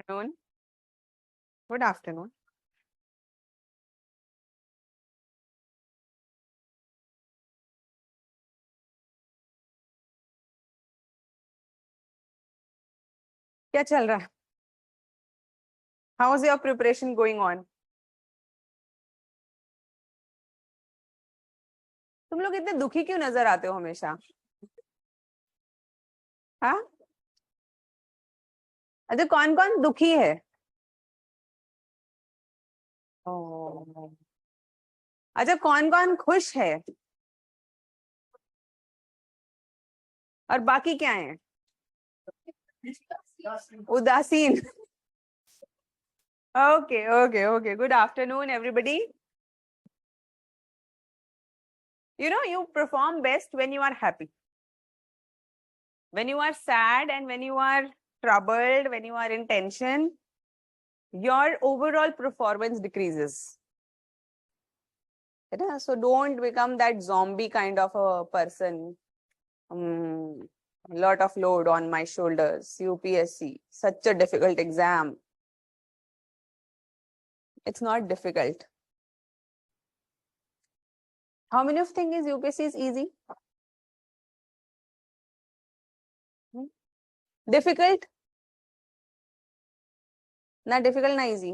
afternoon. Good afternoon. क्या चल रहा है? How is your preparation going on? तुम लोग इतने दुखी क्यों नजर आते हो हमेशा? हाँ? अच्छा, कौन कौन दुखी है? ओह, अच्छा, कौन कौन खुश है और बाकी क्या है? उदासीन. Okay, okay, okay. Good afternoon, everybody. You know, you perform best when you are happy. When you are sad and when you are troubled, when you are in tension, your overall performance decreases. So don't become that zombie kind of a person. A lot of load on my shoulders. UPSC, such a difficult exam. It's not difficult. How many of think is UPSC is easy? Difficult? Not difficult, not easy.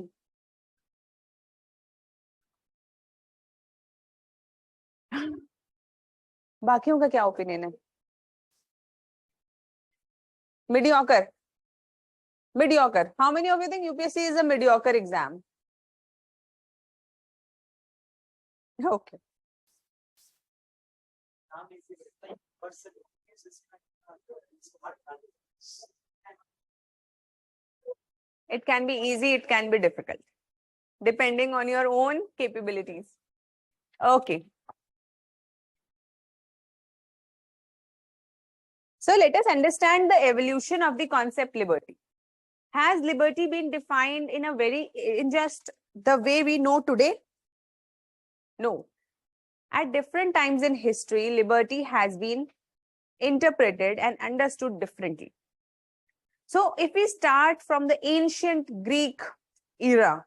बाकियों का क्या opinion है? Mediocre. Mediocre. How many of you think UPSC is a mediocre exam? Okay. It can be easy, it can be difficult, depending on your own capabilities. Okay. So let us understand the evolution of the concept liberty. Has liberty been defined in just the way we know today? No. At different times in history, liberty has been interpreted and understood differently. So if we start from the ancient Greek era,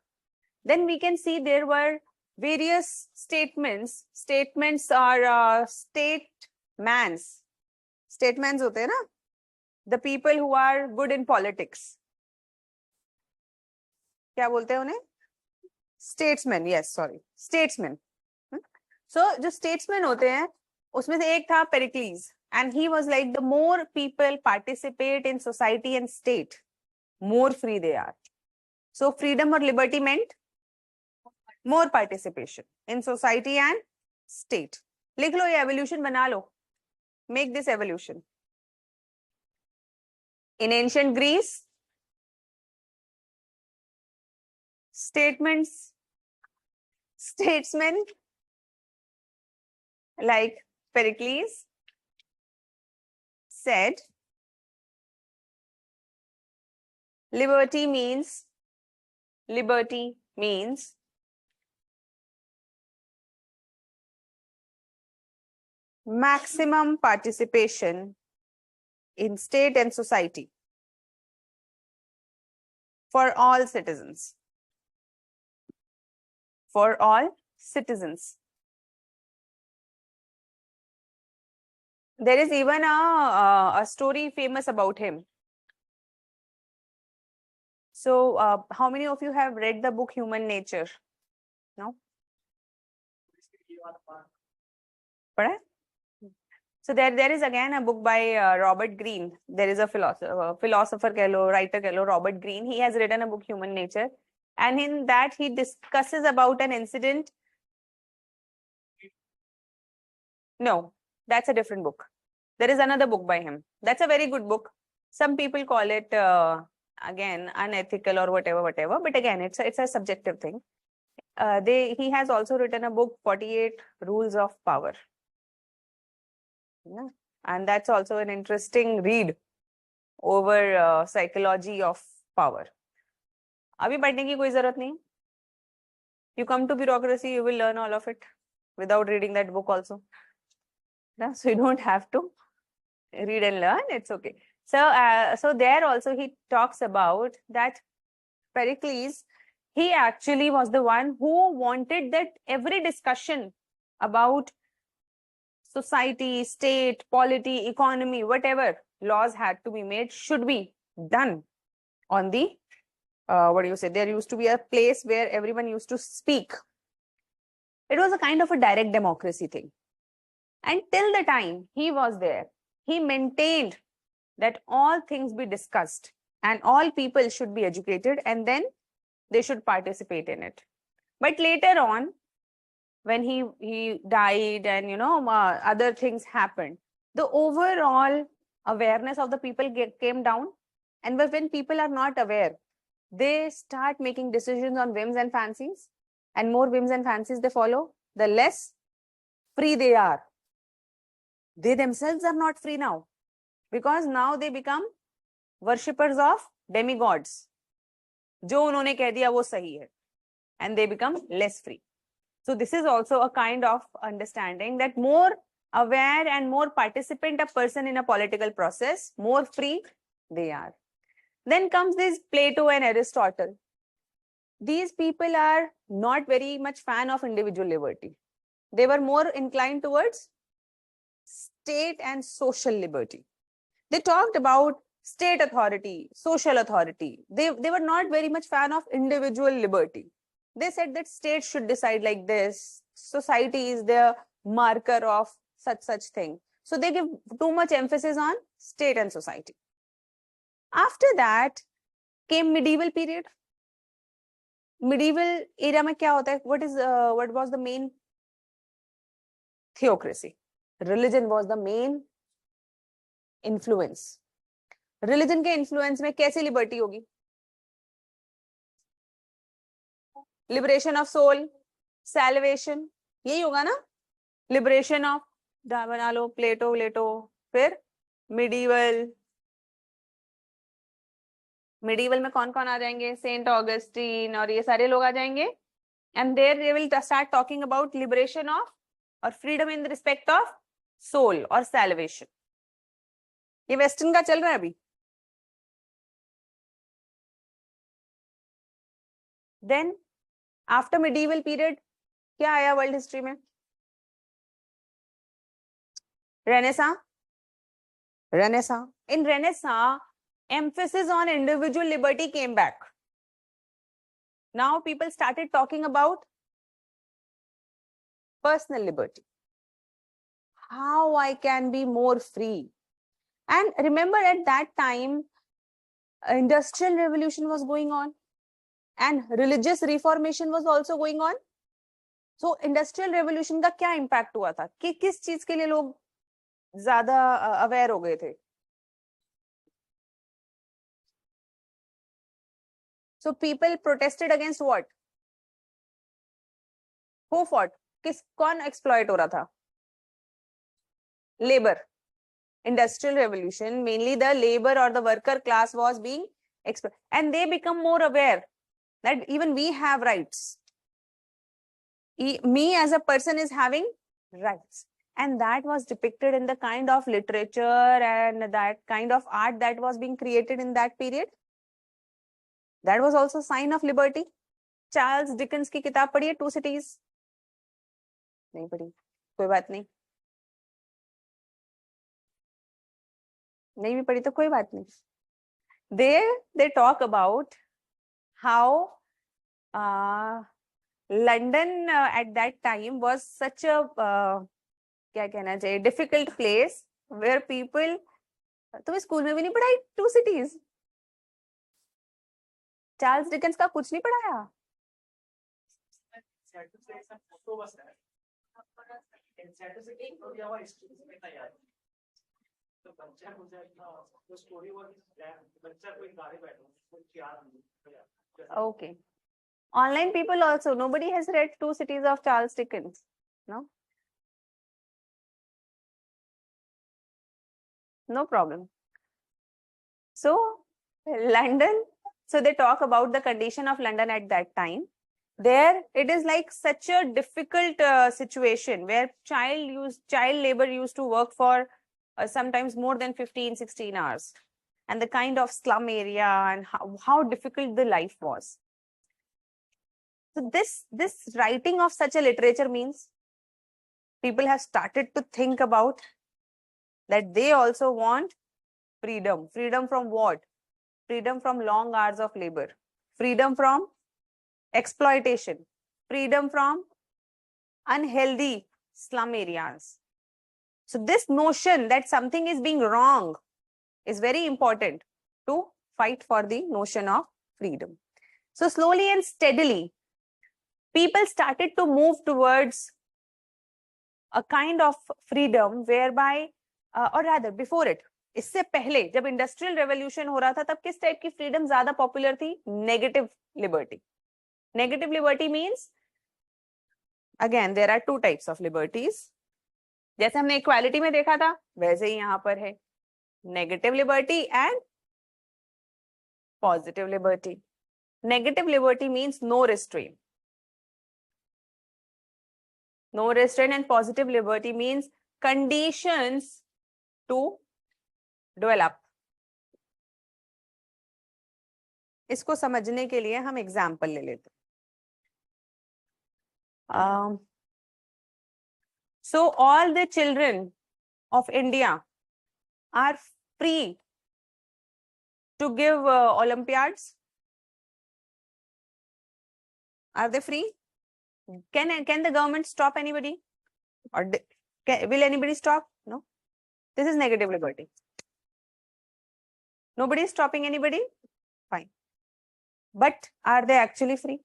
then we can see there were various statements. Statements are statements. Statements hote na? The people who are good in politics. क्या बोलते हैं उन्हें? Statesmen. Yes, sorry. Statesmen. So जो statesmen होते हैं, उसमें से एक था Pericles, and he was like, the more people participate in society and state, more free they are. So freedom or liberty meant more participation in society and state. लिख लो ये evolution बना लो. Make this evolution. In ancient Greece, statesmen like Pericles said, liberty means maximum participation in state and society for all citizens. For all citizens. There is even a story famous about him. So, how many of you have read the book Human Nature? No? So there is again a book by Robert Greene. There is a philosopher, writer, Robert Greene. He has written a book Human Nature, and in that he discusses about an incident. No, that's a different book. There is another book by him. That's a very good book. Some people call it again unethical or whatever. But again, it's a subjective thing. He has also written a book, 48 Rules of Power. Yeah. And that's also an interesting read over psychology of power. अभी पढ़ने की कोई जरूरत नहीं. You come to bureaucracy, you will learn all of it without reading that book also. Yeah? So you don't have to read and learn. It's okay. So, so there also he talks about that Pericles, he actually was the one who wanted that every discussion about society, state, polity, economy, whatever laws had to be made should be done on the, what do you say, there used to be a place where everyone used to speak. It was a kind of a direct democracy thing. And till the time he was there, he maintained that all things be discussed and all people should be educated and then they should participate in it. But later on, when he died and other things happened, the overall awareness of the people came down. And when people are not aware, they start making decisions on whims and fancies, and more whims and fancies they follow, the less free they are. They themselves are not free now, because now they become worshippers of demigods. जो उन्होंने कह दिया वो सही है, and they become less free. So this is also a kind of understanding that more aware and more participant a person in a political process, more free they are. Then comes this Plato and Aristotle. These people are not very much fan of individual liberty. They were more inclined towards state and social liberty. They talked about state authority, social authority. They were not very much fan of individual liberty. They said that state should decide like this. Society is the marker of such thing. So they give too much emphasis on state and society. After that came medieval period. Medieval era में क्या होता है? What was the main? Theocracy. Religion was the main influence. Religion के influence में कैसी liberty होगी? Liberation of soul, salvation, यही होगा ना? Liberation of, बना लो Plato, फिर medieval में कौन कौन आ जाएंगे? Saint Augustine और ये सारे लोग आ जाएंगे. And there they will start talking about liberation of or freedom in respect of soul or salvation. ये वेस्टर्न का चल रहा है अभी. Then after medieval period क्या आया वर्ल्ड हिस्ट्री में? Renaissance. In Renaissance, emphasis on individual liberty came back. Now people started talking about personal liberty. How I can be more free. And remember, at that time, industrial revolution was going on and religious reformation was also going on. So industrial revolution का क्या impact हुआ था? कि किस चीज के लिए लोग ज्यादा aware हो गए थे? So people protested against what? Who fought? कौन exploit हो रहा था? Labor. Industrial revolution, mainly the labor or the worker class was being exploited, and they become more aware that even we have rights. Me as a person is having rights, and that was depicted in the kind of literature and that kind of art that was being created in that period. That was also a sign of liberty. Charles Dickens की किताब पढ़ी है, Two Cities? नहीं पढ़ी, कोई बात नहीं. नहीं भी पढ़ी तो कोई बात नहीं. They talk about how London at that time was such a क्या कहना चाहिए, difficult place where people, तुम्हें स्कूल में भी नहीं पढ़ाई Two Cities? चार्ल्स डिकेंस का कुछ नहीं पढ़ाया? Okay. Online people also, nobody has read Two Cities of Charles Dickens, no? No problem. So, London, so they talk about the condition of London at that time. There, it is like such a difficult situation where child labor used to work for sometimes more than 15, 16 hours. and the kind of slum area and how difficult the life was. So this writing of such a literature means people have started to think about that they also want freedom. Freedom from what? Freedom from long hours of labor. Freedom from exploitation. Freedom from unhealthy slum areas. So this notion that something is being wrong is very important to fight for the notion of freedom. So slowly and steadily, people started to move towards a kind of freedom whereby, or rather before it, इससे पहले जब industrial revolution हो रहा था तब किस type की freedom ज्यादा पॉपुलर थी? Negative liberty. Negative liberty means again there are two types of liberties. जैसे हमने इक्वालिटी में देखा था वैसे ही यहाँ पर है negative liberty and positive liberty. Negative liberty means no restraint. No restraint, and positive liberty means conditions to develop. इसको समझने के लिए हम एग्जाम्पल ले लेते हैं. So all the children of India are free to give Olympiads. Are they free? Can the government stop anybody, or will anybody stop? No. This is negative liberty. Nobody is stopping anybody. Fine. But are they actually free?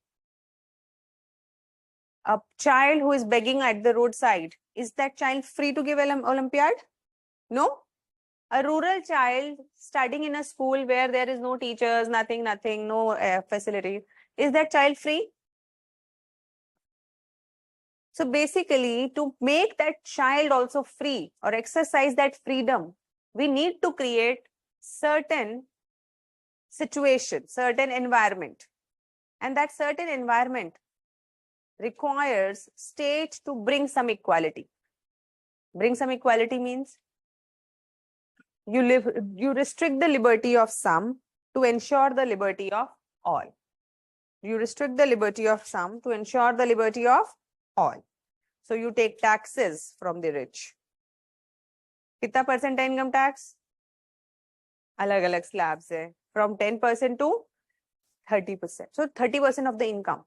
A child who is begging at the roadside, is that child free to give an Olympiad? No. A rural child studying in a school where there is no teachers, nothing, no facilities, is that child free? So basically, to make that child also free or exercise that freedom, we need to create certain situation, certain environment. And that certain environment requires state to bring some equality. Bring some equality means you restrict the liberty of some to ensure the liberty of all. You restrict the liberty of some to ensure the liberty of all. So you take taxes from the rich. कितना percent है income tax? अलग अलग slabs है, from 10% to 30%. So 30% of the income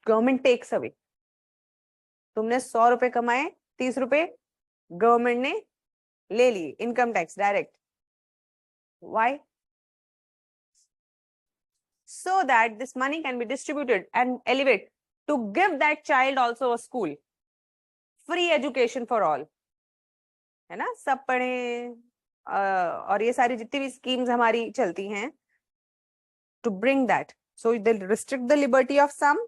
government takes away. तुमने 100 रुपए कमाए, 30 रुपए government ने ले लिए, income tax direct. Why? So that this money can be distributed and elevate to give that child also a school, free education for all. है ना, सब पढ़े. और ये सारी जितनी भी स्कीम्स हमारी चलती हैं to bring that. So they restrict the liberty of some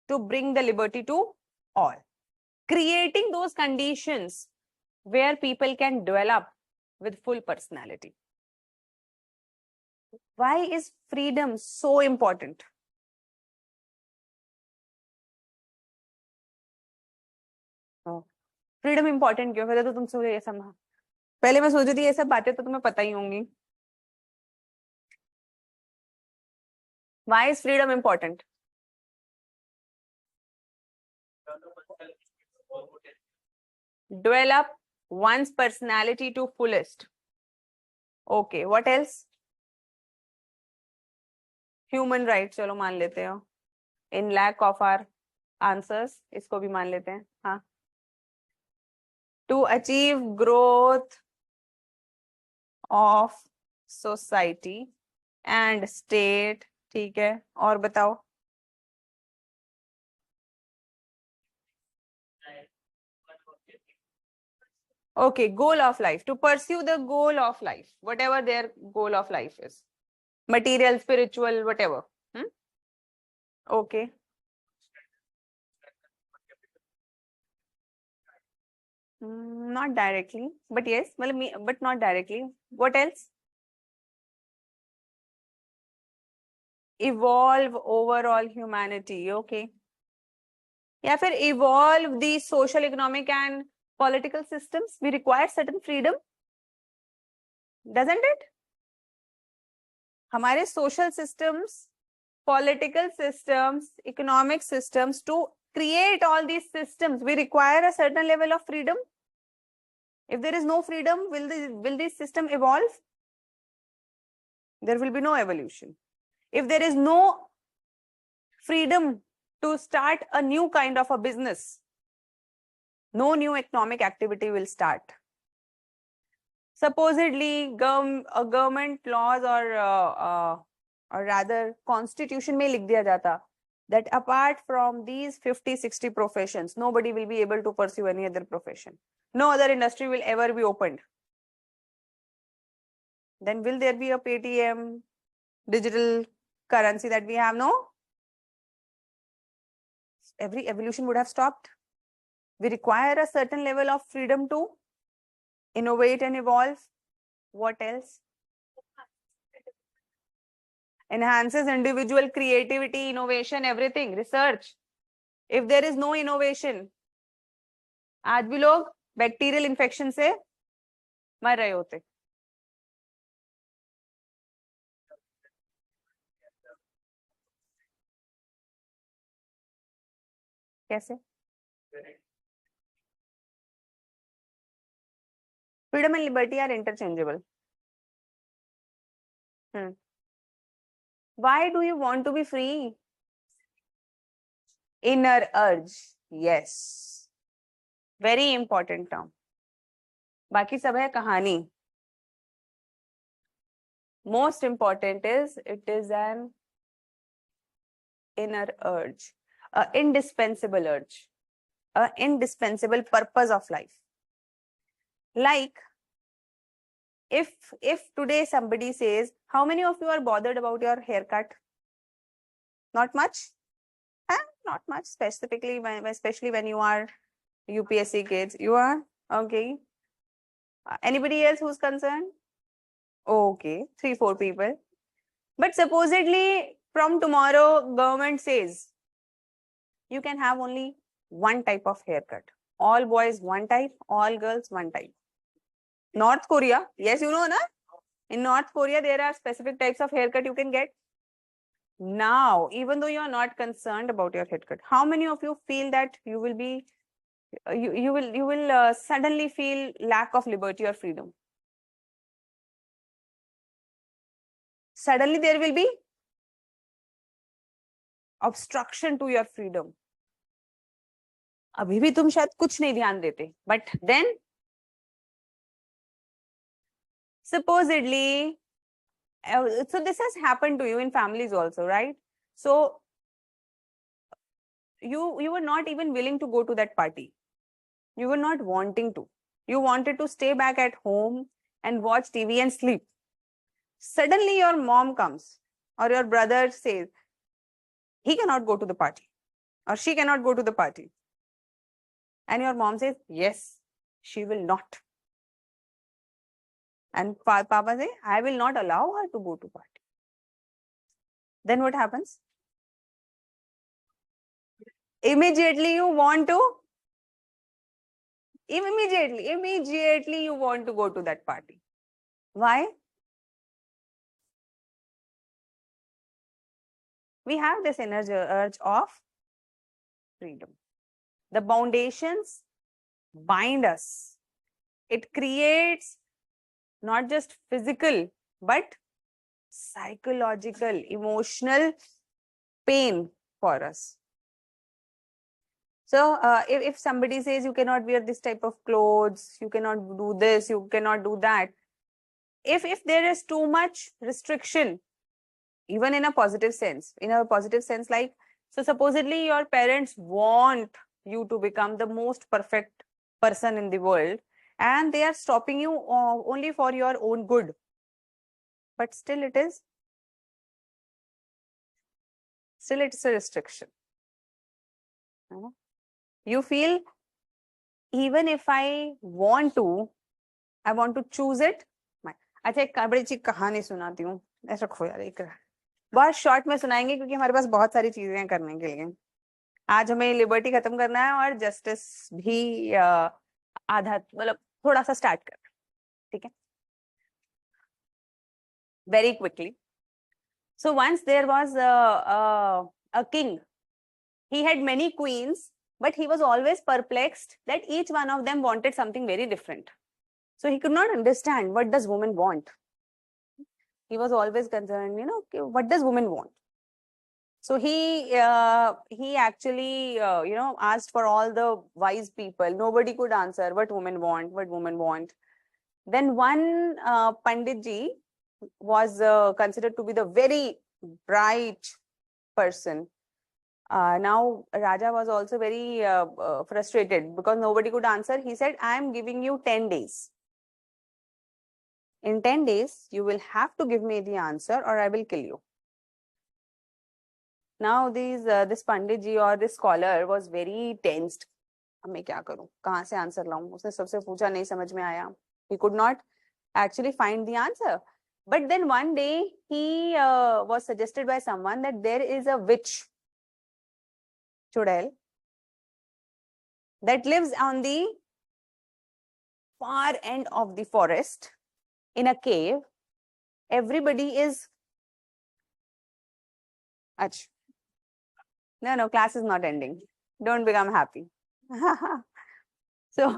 to bring the liberty to all, creating those conditions where people can develop with full personality. Why is freedom so important? Freedom important क्यों? पहले तो तुम सोचो ये सब, पहले मैं सोच रही थी ये सब बातें तो तुम्हें पता ही होंगी. Why is freedom important? Develop one's personality to fullest. Okay, what else? Human rights, चलो मान लेते हो. In lack of our answers, इसको भी मान लेते हैं. हाँ. To achieve growth of society and state. ठीक है, और बताओ. Okay, goal of life. To pursue the goal of life, whatever their goal of life is. Material, spiritual, whatever. Okay. Not directly, but yes, but not directly. What else? Evolve overall humanity. Okay. या फिर evolve the social, economic and political systems. We require certain freedom, doesn't it? हमारे social systems, political systems, economic systems, to create all these systems, we require a certain level of freedom. If there is no freedom, will this system evolve? There will be no evolution. If there is no freedom to start a new kind of a business, no new economic activity will start. Supposedly, government laws or rather constitution में लिख दिया जाता that apart from these 50-60 professions, nobody will be able to pursue any other profession. No other industry will ever be opened. Then will there be a Paytm, digital currency that we have? No. Every evolution would have stopped. We require a certain level of freedom to innovate and evolve. What else? Enhances individual creativity, innovation, everything, research. If there is no innovation, आज भी लोग bacterial infection से मर रहे होते. कैसे? Freedom and liberty are interchangeable. Why do you want to be free? Inner urge. Yes. Very important term. बाकी सब है कहानी. Most important is it is an inner urge, an indispensable urge, an indispensable purpose of life. Like if today somebody says, how many of you are bothered about your haircut? Not much? Not much, specifically especially when you are UPSC kids. You are? Okay. Anybody else who's concerned? Okay, 3-4 people. But supposedly from tomorrow, government says you can have only one type of haircut. All boys one type, all girls one type. North Korea, yes, you know, na? In North Korea, there are specific types of haircut you can get. Now, even though you are not concerned about your haircut, how many of you feel that you will be, you will suddenly feel lack of liberty or freedom? Suddenly there will be obstruction to your freedom. अभी भी तुम शायद कुछ नहीं ध्यान देते, but then supposedly, so this has happened to you in families also, right? So you were not even willing to go to that party. You were not wanting to. You wanted to stay back at home and watch TV and sleep. Suddenly your mom comes or your brother says, he cannot go to the party or she cannot go to the party. And your mom says, yes, she will not. And Papa says, I will not allow her to go to party. Then what happens? Immediately you want to? Immediately you want to go to that party. Why? We have this inner urge of freedom. The foundations bind us. It creates not just physical, but psychological, emotional pain for us. So if somebody says you cannot wear this type of clothes, you cannot do this, you cannot do that. If there is too much restriction, even in a positive sense, like, so supposedly your parents want you to become the most perfect person in the world, and they are stopping you only for your own good. But still it's a restriction. You feel, even if I want to choose it. अच्छा, एक बड़ी अच्छी कहानी सुनाती हूँ. ऐसा रखो यार, एक बहुत शॉर्ट में सुनाएंगे क्योंकि हमारे पास बहुत सारी चीजें हैं करने के लिए. आज हमें लिबर्टी खत्म करना है और जस्टिस भी आधा, मतलब थोड़ा सा स्टार्ट करना. ठीक है? Very quickly. So once there was a king. He had many queens, but he was always perplexed that each one of them wanted something very different. So he could not understand what does woman want. He was always concerned, what does woman want? So he actually asked for all the wise people. Nobody could answer what women want, what women want. Then one Panditji was considered to be the very bright person. Now Raja was also very frustrated because nobody could answer. He said, I am giving you 10 days. In 10 days, you will have to give me the answer or I will kill you. Now this Panditji or this scholar was very tensed. अब मैं क्या करूं? कहाँ से answer लाऊं? उसने सबसे पूछा, नहीं समझ में आया. He could not actually find the answer. But then one day he was suggested by someone that there is a witch, Chudel, that lives on the far end of the forest in a cave. Everybody is... Ach. No, class is not ending. Don't become happy. So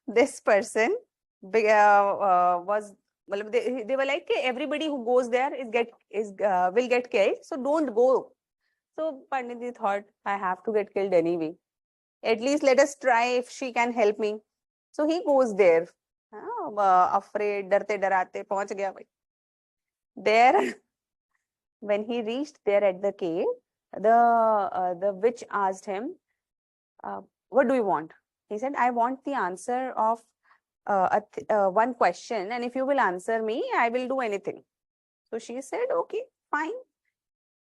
this person was... They were like, everybody who goes there will get killed, so don't go. So Panditji thought, I have to get killed anyway. At least let us try if she can help me. So he goes there. Afraid, डरते डराते पहुंच गया भाई. There, when he reached there at the cave, the witch asked him, what do you want? He said, I want the answer of one question, and if you will answer me, I will do anything. So she said, okay, fine.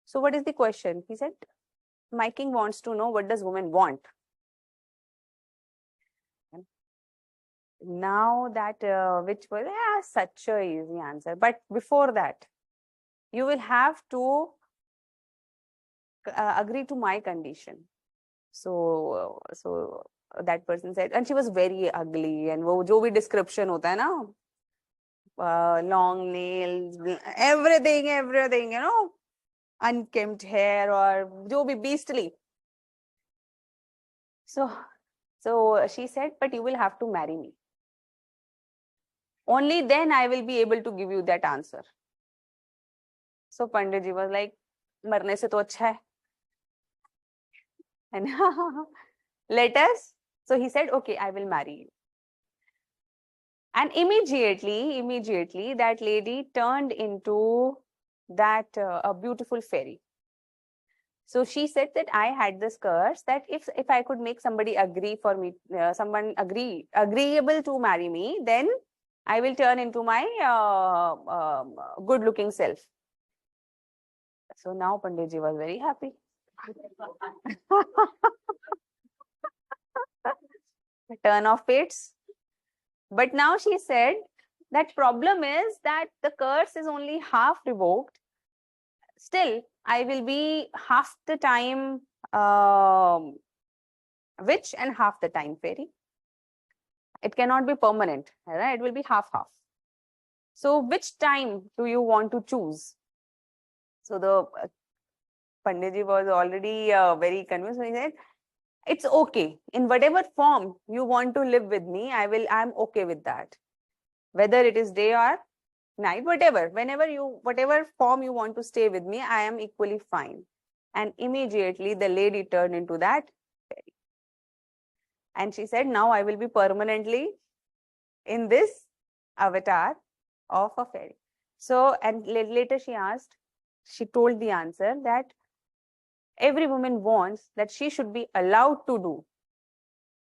So what is the question? He said, my king wants to know what does woman want. Now that which was such a easy answer. But before that, you will have to agree to my condition. So that person said, and she was very ugly, and wo jo bhi description hota hai na, long nails, everything, unkempt hair or jo bhi beastly. So she said, but you will have to marry me. Only then I will be able to give you that answer. So Panditji was like, marne se to acha hai. And let us. So he said, okay, I will marry you. And immediately that lady turned into that a beautiful fairy. So she said that I had this curse that if I could make somebody agree for me, agreeable to marry me, then I will turn into my good-looking self. So now Panditji was very happy. Turn of fates. But now she said that problem is that the curse is only half revoked. Still, I will be half the time witch and half the time fairy. It cannot be permanent, right? It will be half-half. So which time do you want to choose? So the Panditji was already very convinced. He said, it's okay. In whatever form you want to live with me, I'm okay with that. Whether it is day or night, whatever form you want to stay with me, I am equally fine. And immediately the lady turned into that fairy. And she said, now I will be permanently in this avatar of a fairy. So, and later she told the answer that every woman wants that she should be allowed to do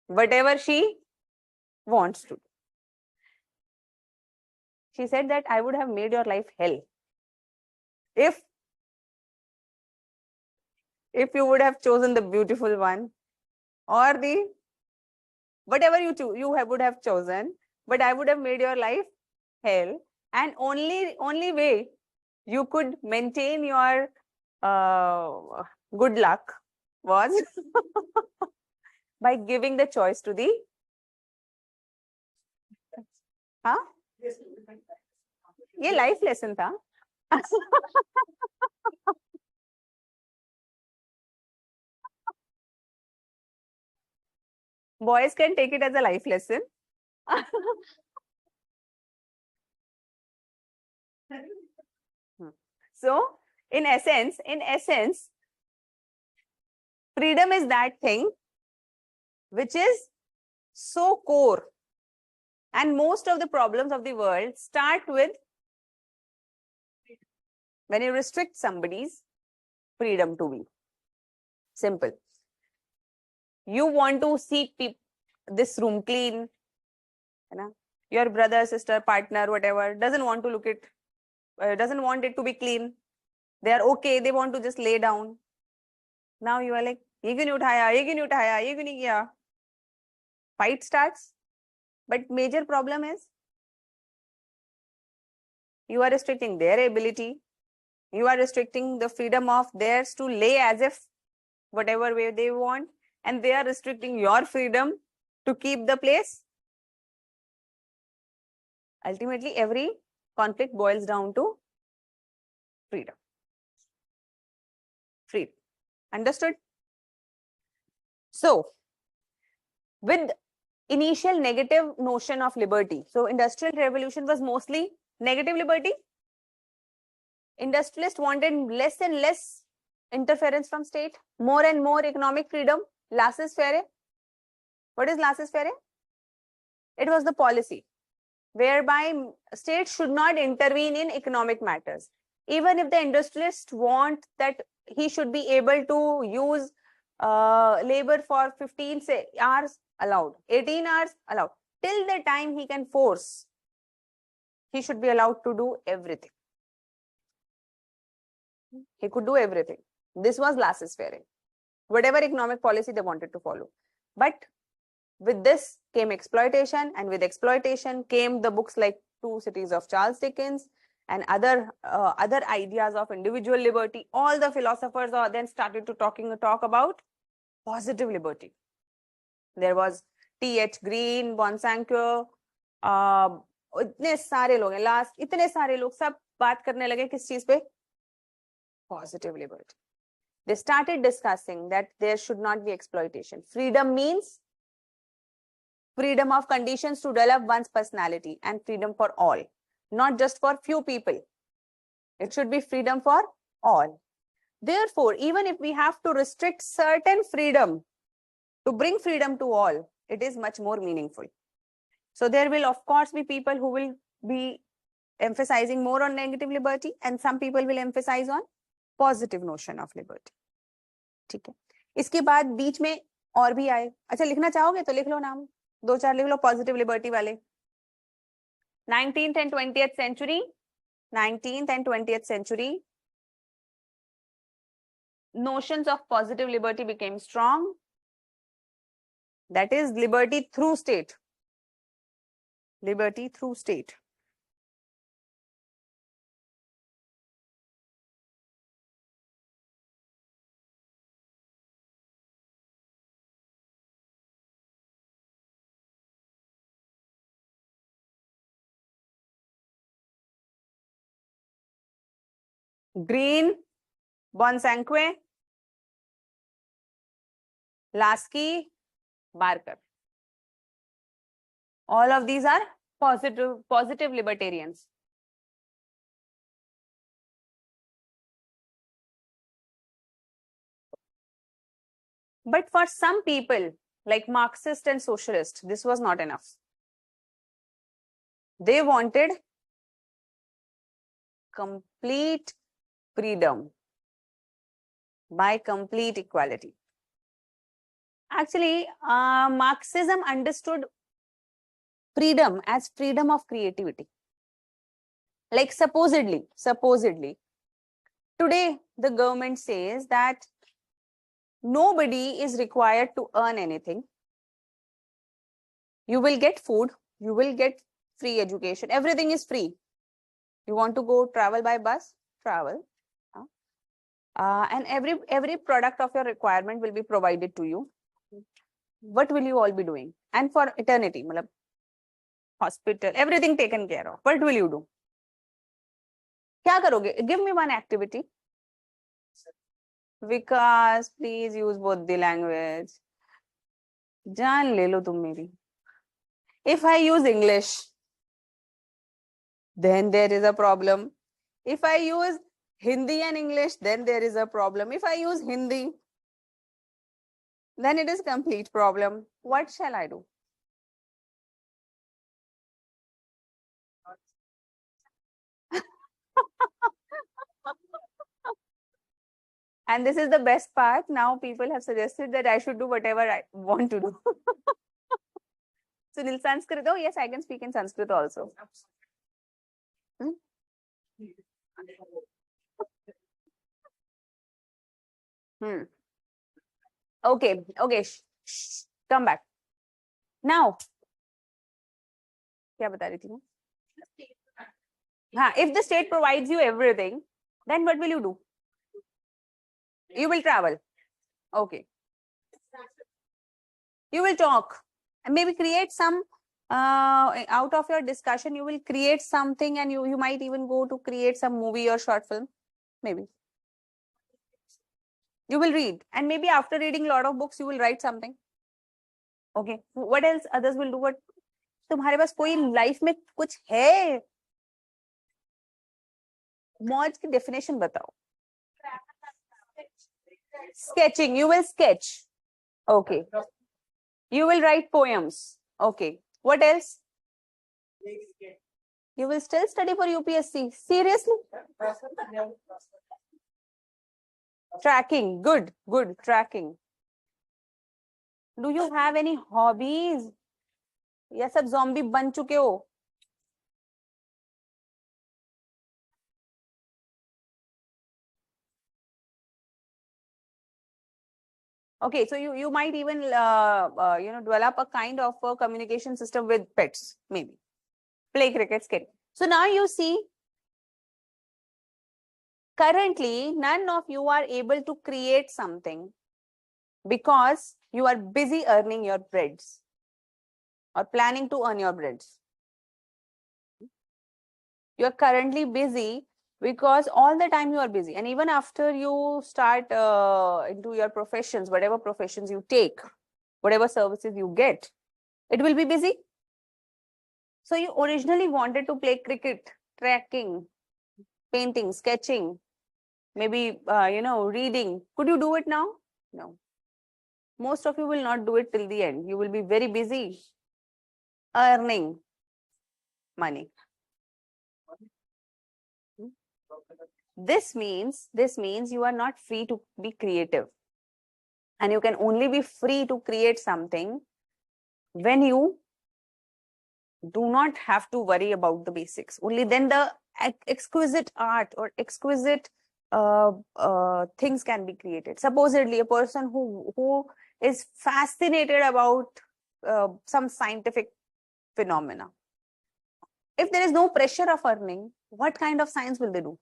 whatever she wants to do. She said that I would have made your life hell if you would have chosen the beautiful one or the whatever you would have chosen, but I would have made your life hell, and only way you could maintain your good luck was by giving the choice to the ये life lesson था. Boys can take it as a life lesson. So, in essence, freedom is that thing which is so core. And most of the problems of the world start with when you restrict somebody's freedom to be. Simple. You want to see this room clean. You know? Your brother, sister, partner, whatever, doesn't want to doesn't want it to be clean. They are okay. They want to just lay down. Now you are like, ye kyun nahi uthaya, ye kyun nahi uthaya, ye kyun nahi kiya? Fight starts. But major problem is you are restricting their ability. You are restricting the freedom of theirs to lay as if whatever way they want. And they are restricting your freedom to keep the place. Ultimately, every conflict boils down to freedom. Freedom. Understood? So, with initial negative notion of liberty. So, industrial revolution was mostly negative liberty. Industrialists wanted less and less interference from state, more and more economic freedom, laissez-faire. What is laissez-faire? It was the policy whereby states should not intervene in economic matters. Even if the industrialists want that he should be able to use labor for 15 hours, allowed, 18 hours, allowed. Till the time he can force, he should be allowed to do everything. He could do everything. This was laissez-faire. Whatever economic policy they wanted to follow. But with this came exploitation, and with exploitation came the books like Two Cities of Charles Dickens and other ideas of individual liberty. All the philosophers then started to talk about positive liberty. There was T.H. Green, Bonsanque, इतने सारे लोग हैं, इतने सारे लोग सब बात करने लगे किस चीज पे? Positive liberty. They started discussing that there should not be exploitation. Freedom means freedom of conditions to develop one's personality, and freedom for all, not just for few people. It should be freedom for all. Therefore, even if we have to restrict certain freedom to bring freedom to all, it is much more meaningful. So there will of course be people who will be emphasizing more on negative liberty, and some people will emphasize on positive notion of liberty. ठीक है, इसके बाद बीच में और भी आए. अच्छा, लिखना चाहोगे तो लिख लो नाम, 2-4 लिख लो पॉजिटिव लिबर्टी वाले. 19th and 20th century, 19th and 20th century, notions of positive liberty became strong. That is liberty through state. Liberty through state. Green, Bonsanque, Lasky, Barker. All of these are positive libertarians. But for some people, like Marxist and socialist, this was not enough. They wanted complete freedom by complete equality. Actually, Marxism understood freedom as freedom of creativity. Like supposedly, today the government says that nobody is required to earn anything. You will get food, you will get free education, everything is free. You want to go travel by bus, travel. And every product of your requirement will be provided to you. What will you all be doing? And for eternity, hospital, everything taken care of. What will you do? क्या करोगे? Give me one activity. Vikas, please use both the language. जान ले लो तुम मेरी. If I use English, then there is a problem. If I use Hindi and English, then there is a problem. If I use Hindi, then it is complete problem. What shall I do? And this is the best part. Now people have suggested that I should do whatever I want to do. Sunil, Sanskrit. Oh, yes, I can speak in Sanskrit also. Hmm? Hmm. Okay, okay. Come back. Now, क्या बता रही थी मैं? हाँ, if the state provides you everything, then what will you do? You will travel. Okay. You will talk and maybe create some out of your discussion. You will create something, and you might even go to create some movie or short film. Maybe you will read, and maybe after reading a lot of books, you will write something. Okay. What else others will do? What तुम्हारे पास कोई life में कुछ है? मौज की definition बताओ. Sketching. You will sketch. Okay. You will write poems. Okay. What else? You will still study for UPSC. Seriously? Tracking. Good. Good. Tracking. Do you have any hobbies? या सब zombie बन चुके हो? Okay, so you might even develop a kind of a communication system with pets, maybe play cricket, skate. So now you see, currently none of you are able to create something because you are busy earning your breads or planning to earn your breads. You are currently busy because all the time you are busy, and even after you start into your professions, whatever professions you take, whatever services you get, it will be busy. So you originally wanted to play cricket, tracking, painting, sketching, maybe reading. Could you do it now? No. Most of you will not do it till the end. You will be very busy earning money. This means you are not free to be creative, and you can only be free to create something when you do not have to worry about the basics. Only then the exquisite art or exquisite things can be created. Supposedly, a person who is fascinated about some scientific phenomena, if there is no pressure of earning, what kind of science will they do?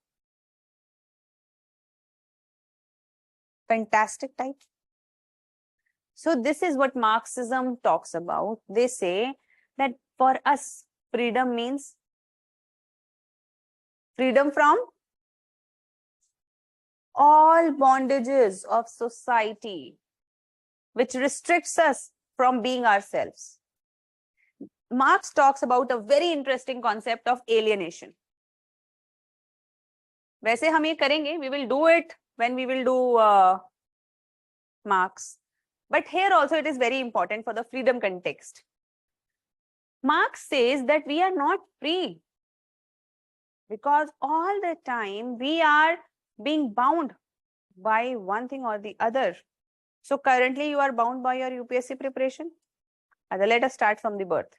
Fantastic type. So this is what Marxism talks about. They say that for us, freedom means freedom from all bondages of society, which restricts us from being ourselves. Marx talks about a very interesting concept of alienation. वैसे हम ये करेंगे, we will do it when we will do Marx. But here also it is very important for the freedom context. Marx says that we are not free because all the time we are being bound by one thing or the other. So currently you are bound by your UPSC preparation. Let us start from the birth.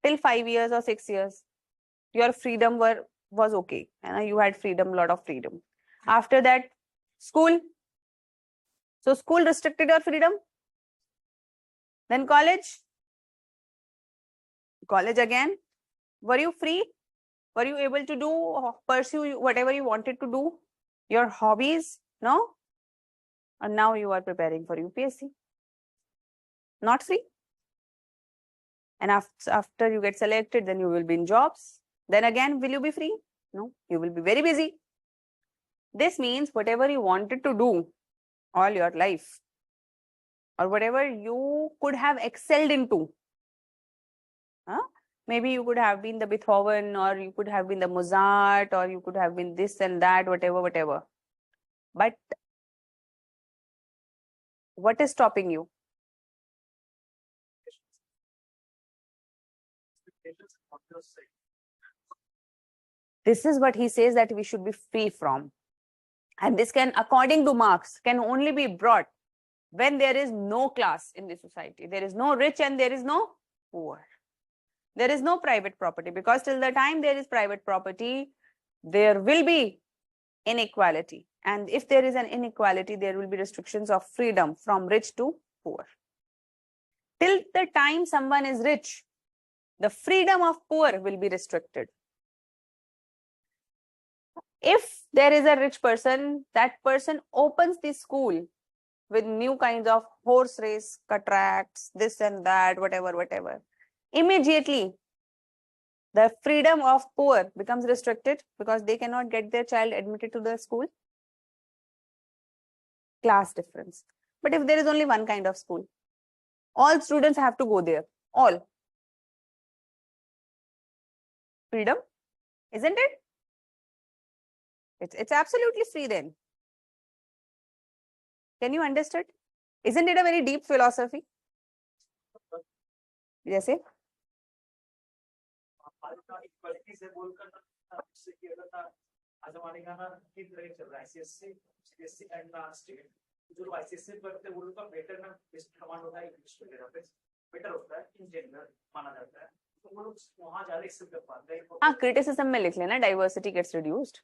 Till 5 years or 6 years, your freedom was okay, and you had freedom, lot of freedom. After that, school. So school restricted your freedom. Then college. College again. Were you free? Were you able to pursue whatever you wanted to do? Your hobbies? No? And now you are preparing for UPSC. Not free. And after you get selected, then you will be in jobs. Then again, will you be free? No, you will be very busy. This means whatever you wanted to do all your life, or whatever you could have excelled into, maybe you could have been the Beethoven, or you could have been the Mozart, or you could have been this and that, whatever. But what is stopping you? This is what he says that we should be free from. And this can, according to Marx, can only be brought when there is no class in the society. There is no rich and there is no poor. There is no private property, because till the time there is private property, there will be inequality. And if there is an inequality, there will be restrictions of freedom from rich to poor. Till the time someone is rich, the freedom of poor will be restricted. If there is a rich person, that person opens the school with new kinds of horse race, tracks, this and that, whatever. Immediately, the freedom of poor becomes restricted because they cannot get their child admitted to the school. Class difference. But if there is only one kind of school, all students have to go there. All. Freedom, isn't it? It's absolutely free then. Can you understand? Isn't it a very deep philosophy? जैसे जो लोग ICSC करते हैं वो लोग का better ना best command होता है इंग्लिश वगैरह पे बेटर होता है इन जनरल माना जाता है तो वो लोग वहां ज्यादा एक्सेप्ट कर पाते हैं हाँ क्रिटिसिज्म में लिख लेना डाइवर्सिटी गेट्स रिड्यूस्ड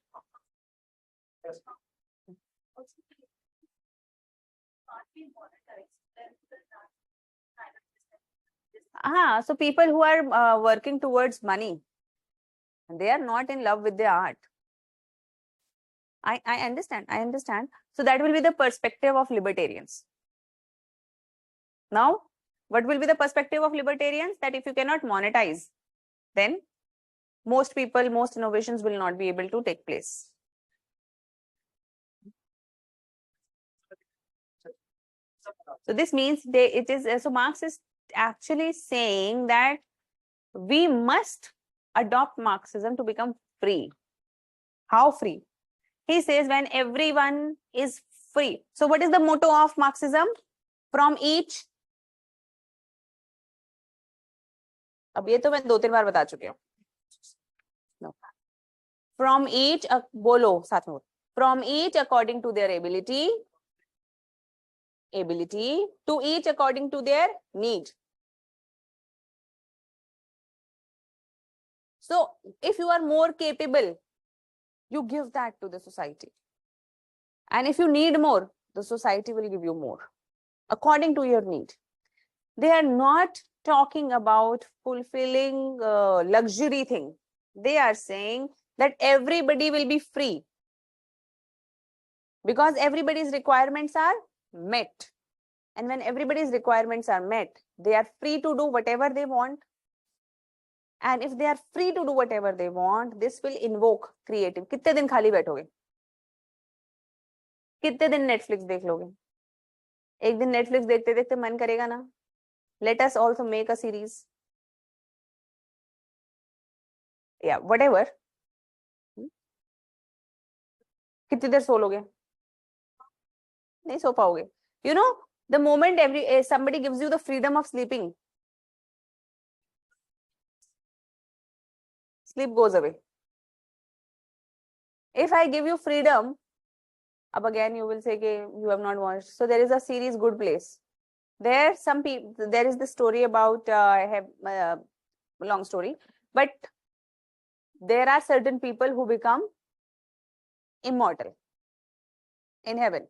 हाँ so people who are working towards money, they are not in love with the art. I understand. So that will be the perspective of libertarians. Now, what will be the perspective of libertarians? That if you cannot monetize, then most innovations will not be able to take place. So this means so Marx is actually saying that we must adopt Marxism to become free. How free? He says when everyone is free. So what is the motto of Marxism? From each. अब ये तो मैं 2-3 बार बता चुकी हूँ. No. From each, बोलो साथ में. From each according to their ability, to each according to their need. So if you are more capable, you give that to the society. And if you need more, the society will give you more according to your need. They are not talking about fulfilling luxury thing. They are saying that everybody will be free because everybody's requirements are met. And when everybody's requirements are met, they are free to do whatever they want. And if they are free to do whatever they want, this will invoke creative. कितने दिन खाली बैठोगे? कितने दिन Netflix देख लोगे? एक दिन Netflix देखते देखते मन करेगा ना? Let us also make a series. Yeah, whatever. कितनी देर सो लोगे? नहीं सो पाओगे. You know, the moment somebody gives you the freedom of sleeping, sleep goes away. If I give you freedom, up again you will say you have not watched. So there is a series Good Place. There is the story about I have long story, but there are certain people who become immortal in heaven.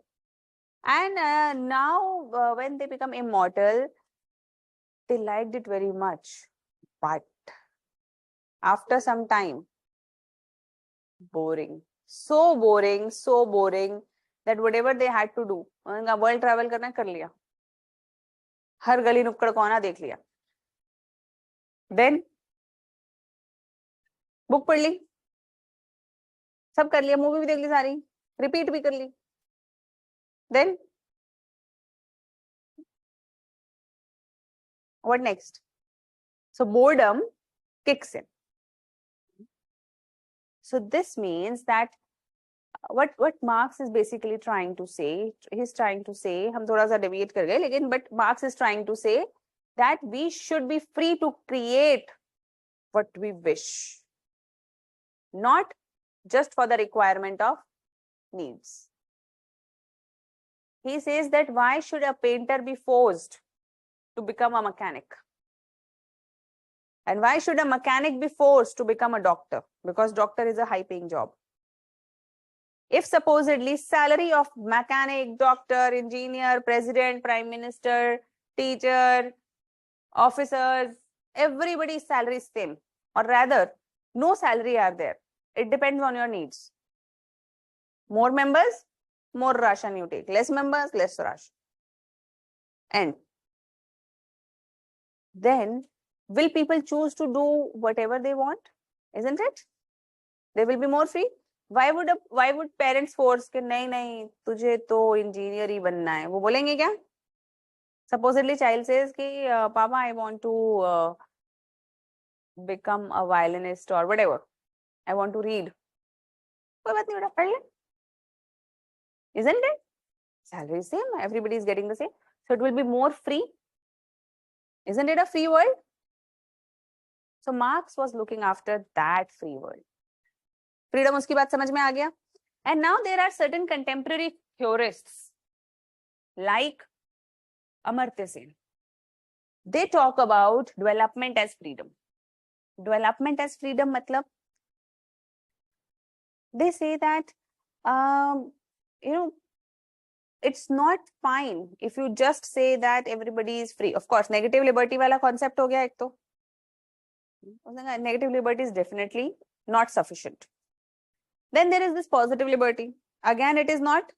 And now when they become immortal, they liked it very much. But after some time, boring. So boring that whatever they had to do, world travel करना कर लिया. हर गली नुक्कड़ कोना देख लिया. Then book पढ़ ली. सब कर लिया, मूवी भी देख ली सारी, रिपीट भी कर ली. Then what next? So boredom kicks in. So this means that what Marx is basically trying to say, he's trying to say, हम थोड़ा सा deviate कर गए, लेकिन but Marx is trying to say that we should be free to create what we wish, not just for the requirement of needs. He says that why should a painter be forced to become a mechanic? And why should a mechanic be forced to become a doctor? Because doctor is a high paying job. If supposedly salary of mechanic, doctor, engineer, president, prime minister, teacher, officers, everybody's salary is same, or rather no salary are there. It depends on your needs. More members, more ration you take. Less members, less ration. And then will people choose to do whatever they want? Isn't it? They will be more free. Why would parents force कि नहीं नहीं तुझे तो engineer ही बनना है? वो बोलेंगे क्या? Supposedly child says कि Papa, I want to become a violinist or whatever. I want to read. कोई बात नहीं बेटा पढ़ ले. Isn't it? Salary is same. Everybody is getting the same. So it will be more free. Isn't it a free world? So Marx was looking after that free world. Freedom उसकी बात समझ में आ गया. And now there are certain contemporary theorists like Amartya Sen. They talk about development as freedom. Development as freedom matlab, they say that it's not fine if you just say that everybody is free. Of course, negative liberty वाला concept हो गया एक तो. Negative liberty is definitely not sufficient. Then there is this positive liberty. Again, it is not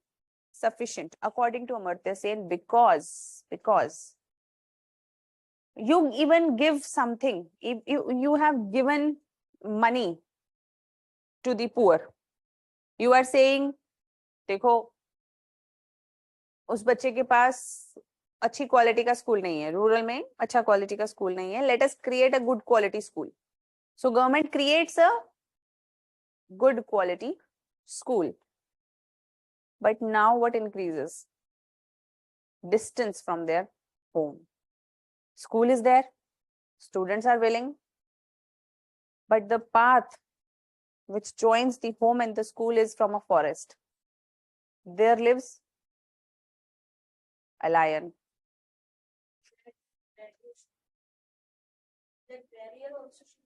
sufficient according to Amartya Sen because you even give something. If you have given money to the poor, you are saying, देखो उस बच्चे के पास अच्छी quality का school नहीं है, rural में अच्छा क्वालिटी का स्कूल नहीं है, let us create a good quality school. So government creates a good quality school. But now what increases? Distance from their home. School is there, students are willing, but the path which joins the home and the school is from a forest. There lives a lion.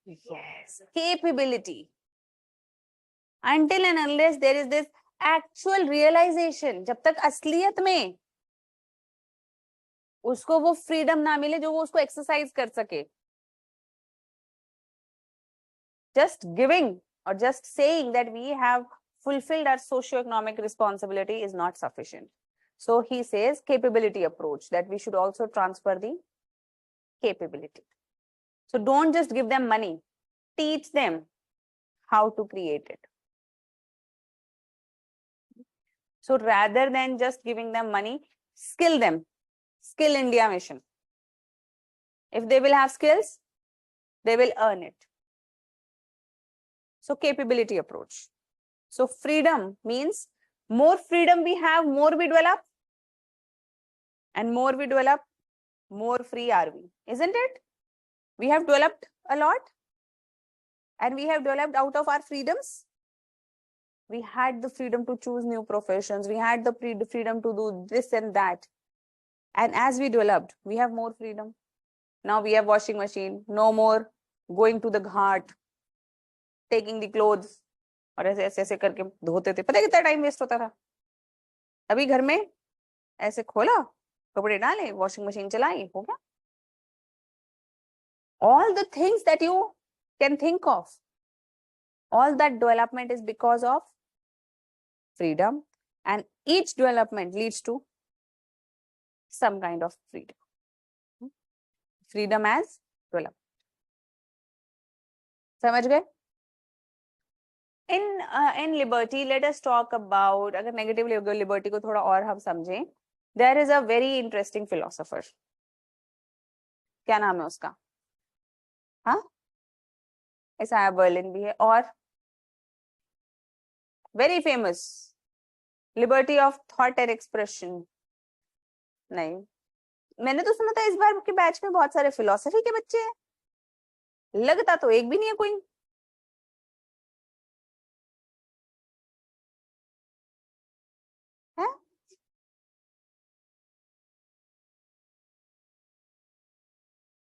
Yes, capability. Until and unless there is this actual realization, जब तक असलियत में उसको वो freedom ना मिले जो वो उसको एक्सरसाइज कर सके. Just giving or just saying that we have fulfilled our socio-economic responsibility is not sufficient. So he says capability approach, that we should also transfer the capability. So don't just give them money, teach them how to create it. So rather than just giving them money, skill them. Skill India mission. If they will have skills, they will earn it. So capability approach. So freedom means more freedom we have, more we develop. And more we develop, more free are we. Isn't it? We have developed a lot. And we have developed out of our freedoms. We had the freedom to choose new professions. We had the freedom to do this and that. And as we developed, we have more freedom. Now we have washing machine. No more going to the ghat, taking the clothes. और ऐसे ऐसे ऐसे करके धोते थे. पता है कितना टाइम वेस्ट होता था? अभी घर में ऐसे खोला, कपड़े डाले, washing machine चलाई, हो गया. All the things that you can think of, all that development is because of freedom, and each development leads to some kind of freedom. Freedom as development. समझ गए? in liberty, let us talk about, अगर negative liberty को थोड़ा और हम समझें, there is a very interesting philosopher. क्या नाम है उसका? हाँ, Isaiah Berlin भी है, और very famous, liberty of thought and expression. नहीं, मैंने तो सुना था इस बार के बैच में बहुत सारे फिलोसफी के बच्चे हैं, लगता तो एक भी नहीं है कोई. है?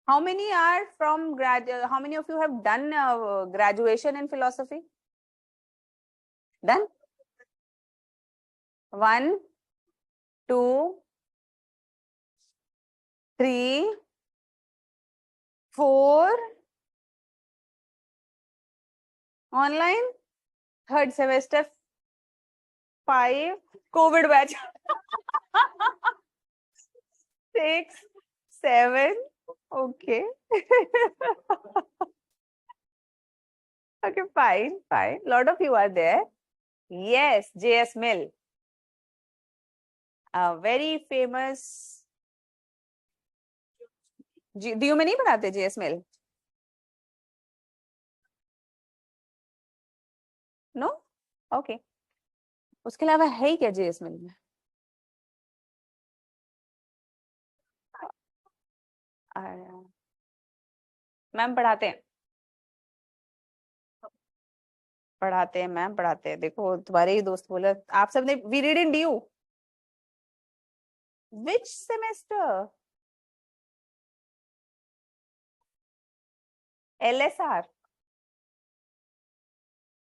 How many are from how many of you have done graduation in philosophy? Done? 1, 2, 3, 4. Online? Third semester? 5. COVID batch? 6, 7. Okay. Okay, fine, fine. Lot of you are there. Yes, J.S. Mill. A very famous. DU में नहीं पढ़ाते J.S. Mill? No? Okay. उसके अलावा है ही क्या J.S. Mill में? Ma'am पढ़ाते हैं, पढ़ाते हैं मैम, पढ़ाते हैं. देखो तुम्हारे ही दोस्त बोले, आप सबने we read in DU. Which semester? LSR.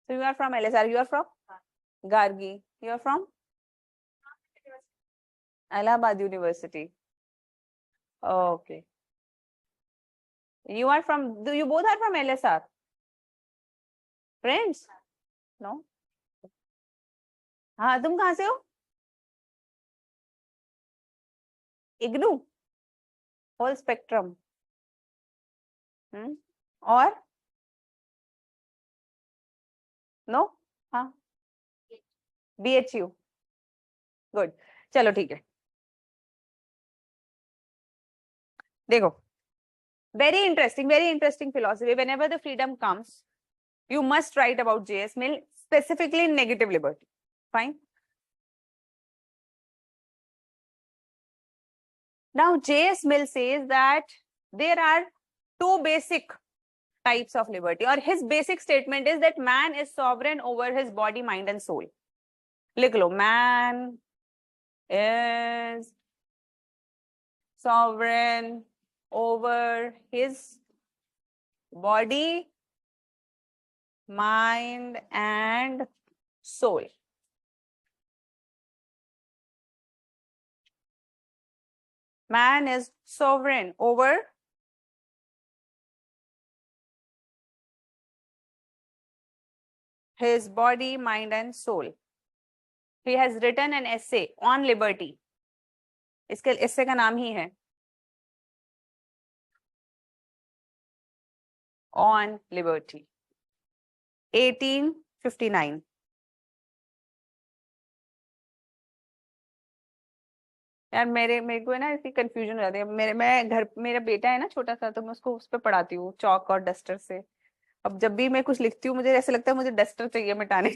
So you are from LSR. You are from Gargi. You are from Allahabad University. Okay. You are from. You both are from LSR. Friends? No. हाँ, तुम कहाँ से हो? IGNOU. Whole spectrum. और no? हाँ, BHU. Good. चलो ठीक है. देखो, very interesting philosophy. Whenever the freedom comes, you must write about J.S. Mill, specifically in negative liberty. Fine. Now, J.S. Mill says that there are two basic types of liberty, or his basic statement is that man is sovereign over his body, mind and soul. लिख लो, man is sovereign over his body, mind and soul. Man is sovereign over his body, mind and soul. He has written an essay on liberty. इसके essay का नाम ही है On Liberty. 1859. यार मेरे को है ना ऐसी कंफ्यूजन हो जाती है. मेरा बेटा है ना छोटा सा, तो मैं उसको उस पर पढ़ाती हूँ चौक और डस्टर से. अब जब भी मैं कुछ लिखती हूँ मुझे ऐसे लगता है मुझे डस्टर चाहिए मिटाने.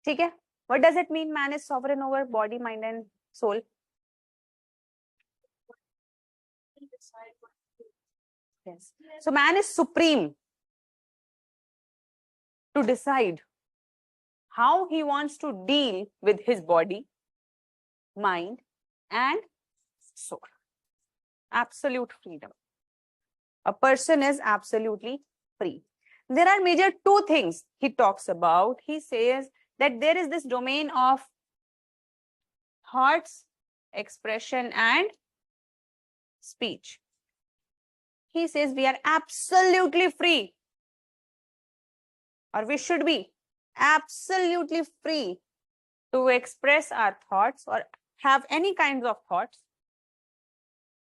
ठीक है. What does it mean man is sovereign over body, mind and soul? Yes. So man is supreme to decide how he wants to deal with his body, mind and soul. Absolute freedom. A person is absolutely free. There are major two things he talks about. He says that there is this domain of thoughts, expression and speech. He says we are absolutely free, or we should be absolutely free to express our thoughts or have any kinds of thoughts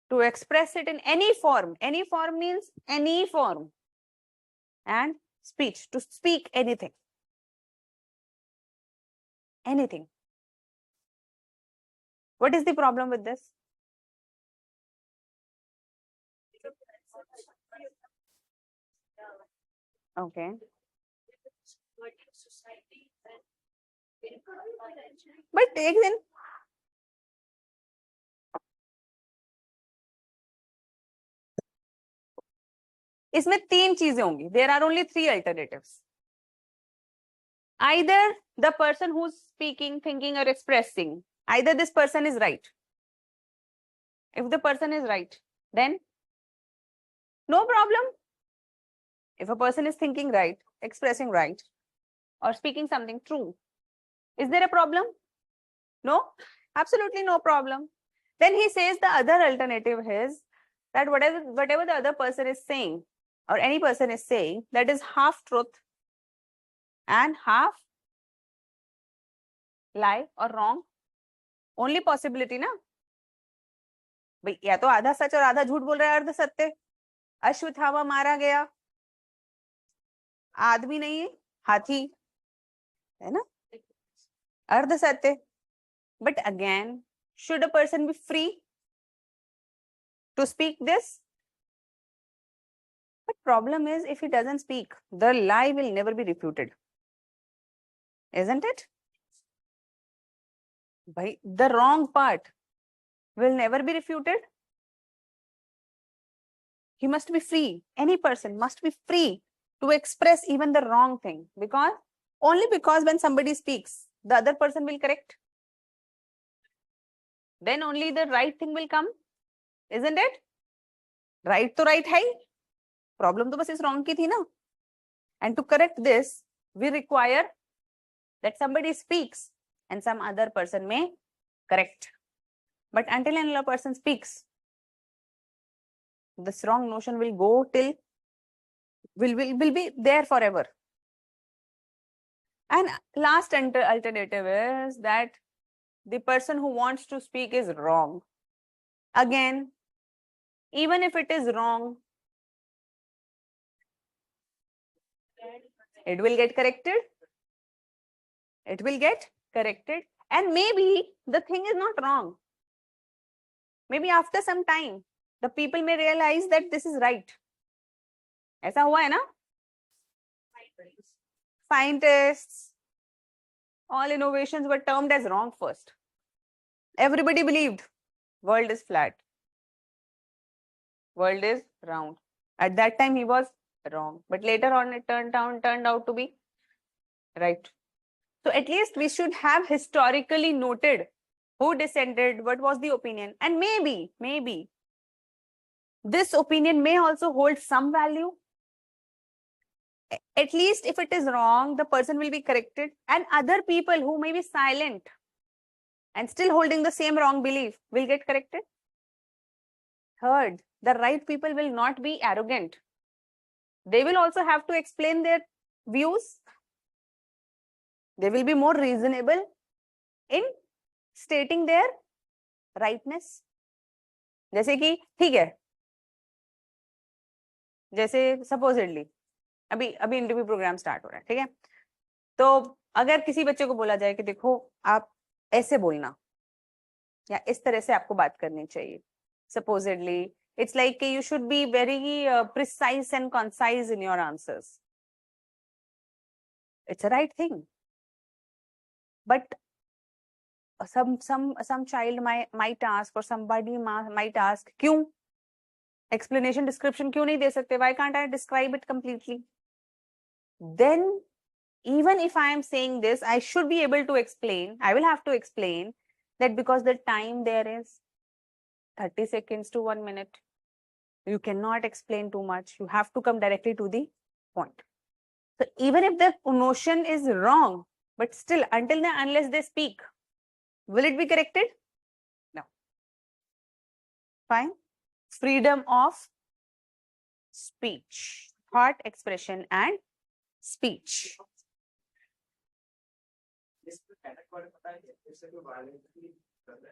to express it in any form. Any form means any form. And speech, to speak anything. Anything. What is the problem with this? Okay. But again, इसमें तीन चीजें होंगी. There are only three alternatives. Either the person who's speaking, thinking, or expressing, either this person is right. If the person is right, then no problem. If a person is thinking right, expressing right, or speaking something true, is there a problem? No, absolutely no problem. Then he says the other alternative is that whatever the other person is saying, or any person is saying, that is half truth and half lie or wrong. Only possibility ना भाई, या तो आधा सच और आधा झूठ बोल रहा है, अर्ध सत्य. अश्वत्थामा मारा गया, आदमी नहीं है, हाथी है ना, अर्ध सत्य. But again, should a person be free to speak this? But problem is, if he doesn't speak, the lie will never be refuted, isn't it? Bhai, the wrong part will never be refuted. He must be free. Any person must be free to express even the wrong thing, because only because when somebody speaks, the other person will correct. Then only the right thing will come, isn't it? Right to right hai. Problem to bas is wrong ki thi na. And to correct this, we require that somebody speaks and some other person may correct. But until another person speaks, this wrong notion will go till will be there forever. And last alternative is that the person who wants to speak is wrong. Again, even if it is wrong, it will get corrected. It will get corrected. And maybe the thing is not wrong. Maybe after some time, the people may realize that this is right. ऐसा हुआ है ना? Scientists, all innovations were termed as wrong first. Everybody believed world is flat, world is round. At that time he was wrong, but later on it turned out to be right. So at least we should have historically noted who dissented, what was the opinion, and maybe this opinion may also hold some value. At least if it is wrong, the person will be corrected, and other people who may be silent and still holding the same wrong belief will get corrected. Third, the right people will not be arrogant. They will also have to explain their views. They will be more reasonable in stating their rightness. जैसे कि ठीक है, जैसे supposedly अभी interview programme start हो रहा है, ठीक है, तो अगर किसी बच्चे को बोला जाए कि देखो आप ऐसे बोलना या इस तरह से आपको बात करनी चाहिए, supposedly it's like you should be very precise and concise in your answers. It's a right thing, but some child might ask, or somebody might ask, क्यों explanation description क्यों नहीं दे सकते? Why can't I describe it completely? Then even if I am saying this, I should be able to explain. I will have to explain that because the time there is 30 seconds to 1 minute. You cannot explain too much. You have to come directly to the point. So even if the notion is wrong, but still until unless they speak, will it be corrected? No. Fine. Freedom of speech, thought expression and speech.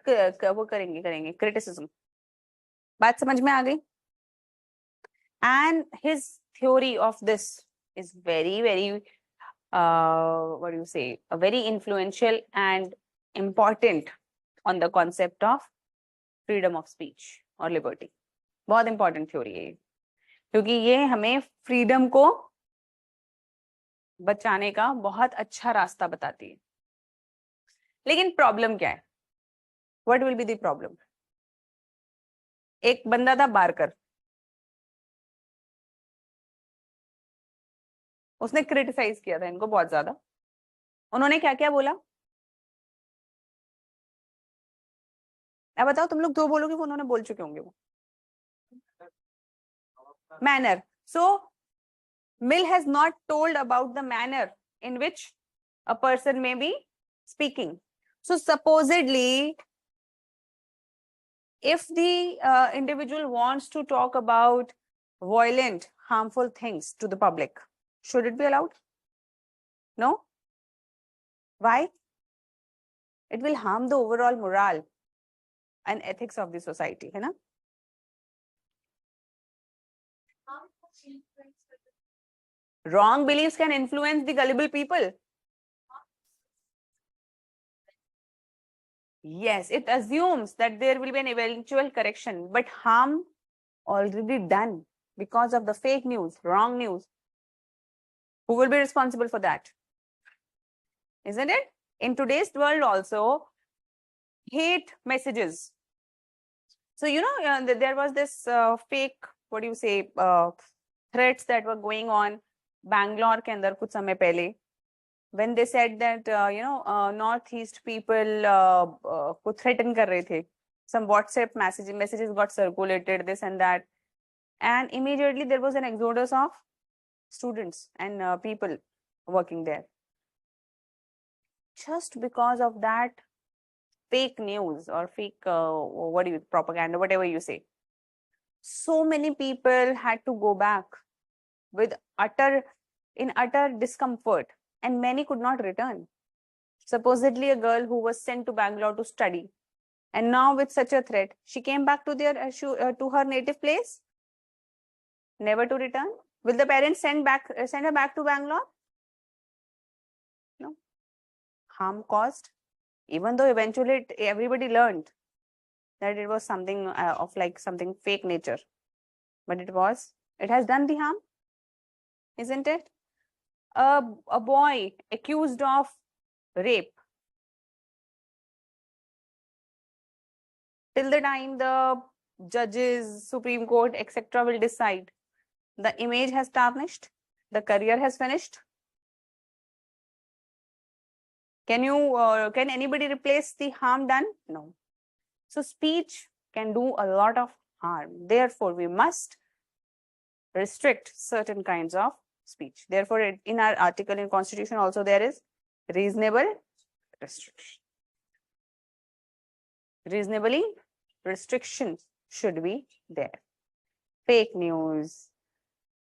वो करेंगे criticism. बात समझ में आ गई? And his theory of this is very, very, what do you say, very influential and important on the concept of freedom of speech or liberty. बहुत important theory है ये, क्योंकि ये हमें freedom को बचाने का बहुत अच्छा रास्ता बताती है. लेकिन प्रॉब्लम क्या है? What will be the problem? एक बंदा था बारकर, उसने क्रिटिसाइज किया था इनको बहुत ज्यादा. उन्होंने क्या क्या बोला? अब बताओ, तुम लोग दो बोलोगे, वो उन्होंने बोल चुके होंगे वो. Manner. So Mill has not told about the manner in which a person may be speaking. So supposedly, if the individual wants to talk about violent, harmful things to the public, should it be allowed? No. Why? It will harm the overall morale and ethics of the society, है ना? Wrong beliefs can influence the gullible people. Yes, it assumes that there will be an eventual correction, but harm already done because of the fake news, wrong news. Who will be responsible for that? Isn't it? In today's world also, hate messages. So, you know, there was this fake, what do you say, threats that were going on Bangalore के अंदर कुछ समय पहले, when they said that, northeast people को threaten कर रहे थे. Some WhatsApp messages got circulated, this and that. And immediately there was an exodus of students and people working there. Just because of that fake news or fake, propaganda, whatever you say. So many people had to go back with utter discomfort, and many could not return. Supposedly a girl who was sent to Bangalore to study, and now with such a threat, she came back to to her native place, never to return. Will the parents send her back to Bangalore? No. Harm caused, even though eventually everybody learned that it was something of like something fake nature, but it has done the harm, isn't it? A boy accused of rape, till the time the judges, Supreme Court, etc. will decide, the image has tarnished, the career has finished. Can anybody replace the harm done? No. So speech can do a lot of harm. Therefore, we must restrict certain kinds of speech. Therefore, in our article in Constitution also there is reasonable restriction. Reasonably, restrictions should be there. Fake news,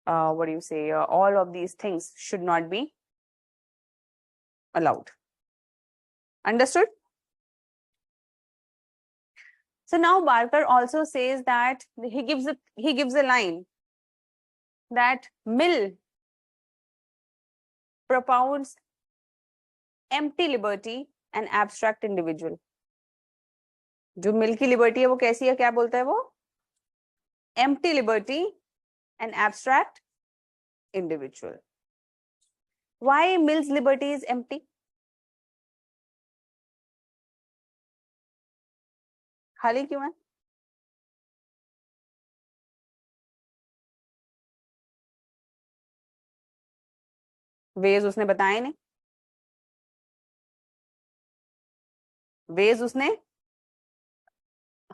all of these things should not be allowed. Understood? So now Barker also says that he gives a line that Mill propounds empty liberty and abstract individual. जो मिल की liberty है वो कैसी है, क्या बोलता है वो? Empty liberty and abstract individual. Why Mill's liberty is empty? खाली क्यों है? वेज उसने बताए नहीं. वेज उसने,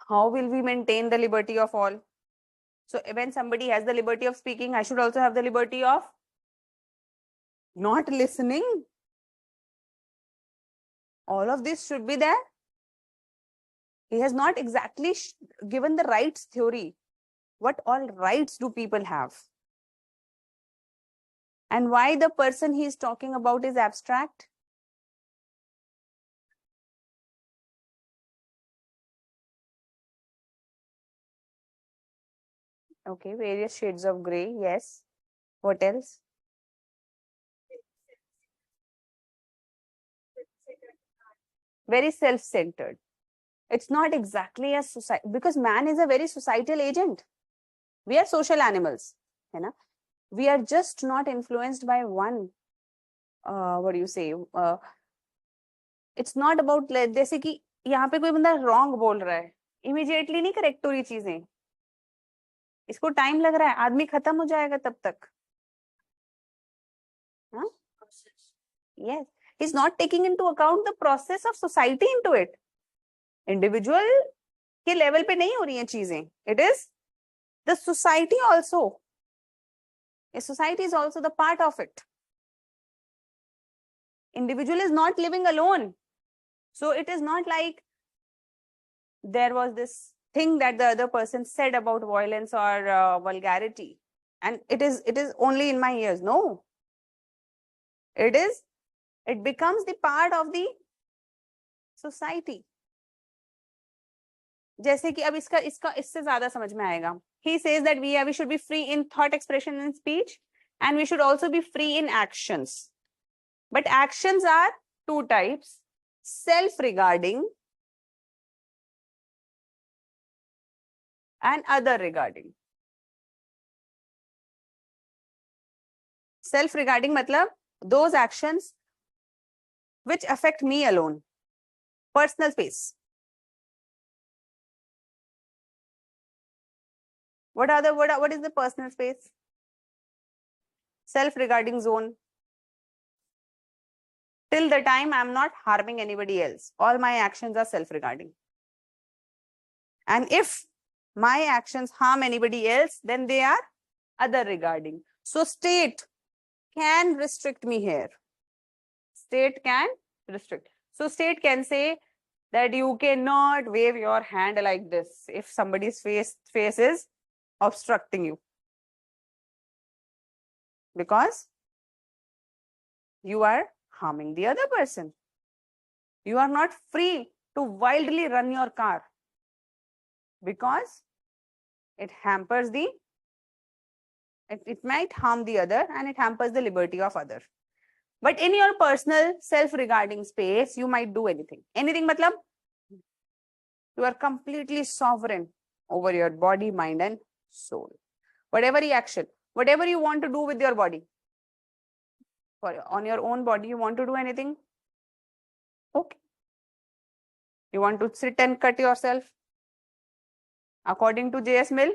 how will we maintain the liberty of all? So when somebody has the liberty of speaking, I should also have the liberty of not listening. All of this should be there. He has not exactly given the rights theory. What all rights do people have? And why the person he is talking about is abstract? Okay, various shades of gray. Yes. What else? Very self-centered. It's not exactly a society, because man is a very societal agent. We are social animals, है ना? We are just not influenced by one. What do you say? It's not about जैसे कि यहाँ पे कोई बंदा wrong बोल रहा है, immediately नहीं correct हो रही चीजें. इसको time लग रहा है, आदमी खत्म हो जाएगा तब तक. हाँ? Yes. He's not taking into account the process of society into it. Individual के level पे नहीं हो रही हैं चीजें. It is the society also. A society is also the part of it. Individual is not living alone. So it is not like there was this thing that the other person said about violence or vulgarity, and it is only in my ears. No. It becomes the part of the society. जैसे कि अब इससे ज्यादा समझ में आएगा. He says that we should be free in thought expression and speech, and we should also be free in actions. But actions are two types: self-regarding and other regarding. Self-regarding matlab those actions which affect me alone. Personal space. What is the personal space? Self-regarding zone. Till the time I'm not harming anybody else, all my actions are self-regarding. And if my actions harm anybody else, then they are other regarding. So state can restrict me here. State can restrict. So state can say that you cannot wave your hand like this if somebody's face is obstructing you, because you are harming the other person. You are not free to wildly run your car because it hampers it might harm the other, and it hampers the liberty of other. But in your personal self-regarding space, you might do anything. Anything matlab you are completely sovereign over your body, mind and soul. Whatever reaction, whatever you want to do with your body, on your own body, you want to do anything? Okay. You want to sit and cut yourself? According to J.S. Mill,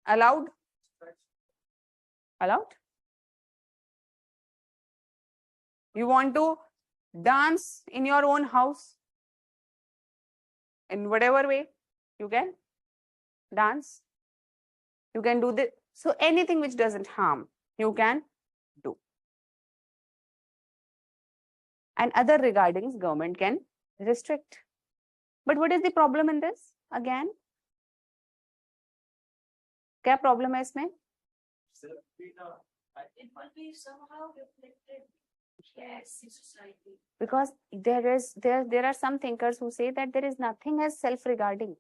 allowed? Allowed? You want to dance in your own house? In whatever way, you can dance. You can do this. So anything which doesn't harm, you can do. And other regardings, government can restrict. But what is the problem in this? Again, क्या problem है इसमें? It must be somehow reflected. Yes, in society. Because there are some thinkers who say that there is nothing as self-regarding.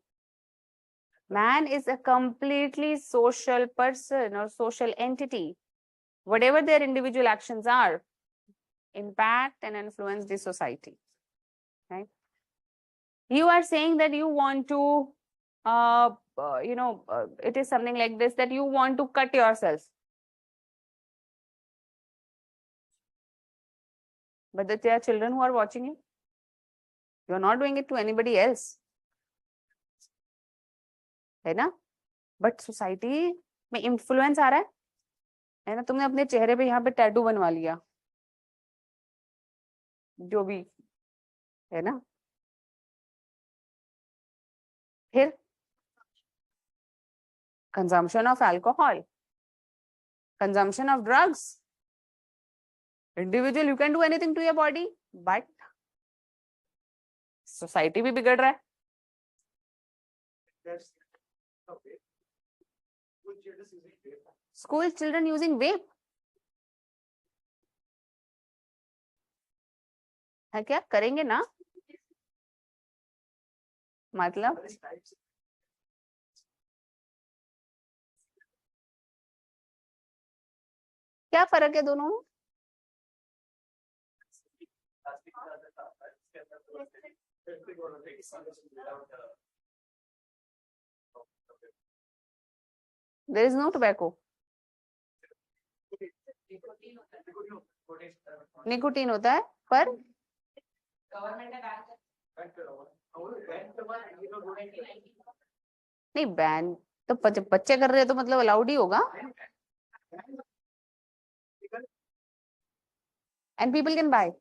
Man is a completely social person or social entity. Whatever their individual actions are, impact and influence the society. Right? You are saying that you want to, it is something like this, that you want to cut yourself. But there are children who are watching you. You are not doing it to anybody else. है ना? But society में influence आ रहा है ना? तुमने अपने चेहरे पे यहाँ पे टैटू बनवा लिया, जो भी है ना? फिर consumption of alcohol, consumption of drugs. Individual, you can do anything to your body, but society भी बिगड़ रहा है. School children using vape. है क्या? करेंगे ना? मतलब क्या फर्क है दोनों में? There is no tobacco. Nicotine होता है पर नहीं बैन तो बच्चे कर रहे हैं तो मतलब अलाउड ही होगा and people can buy.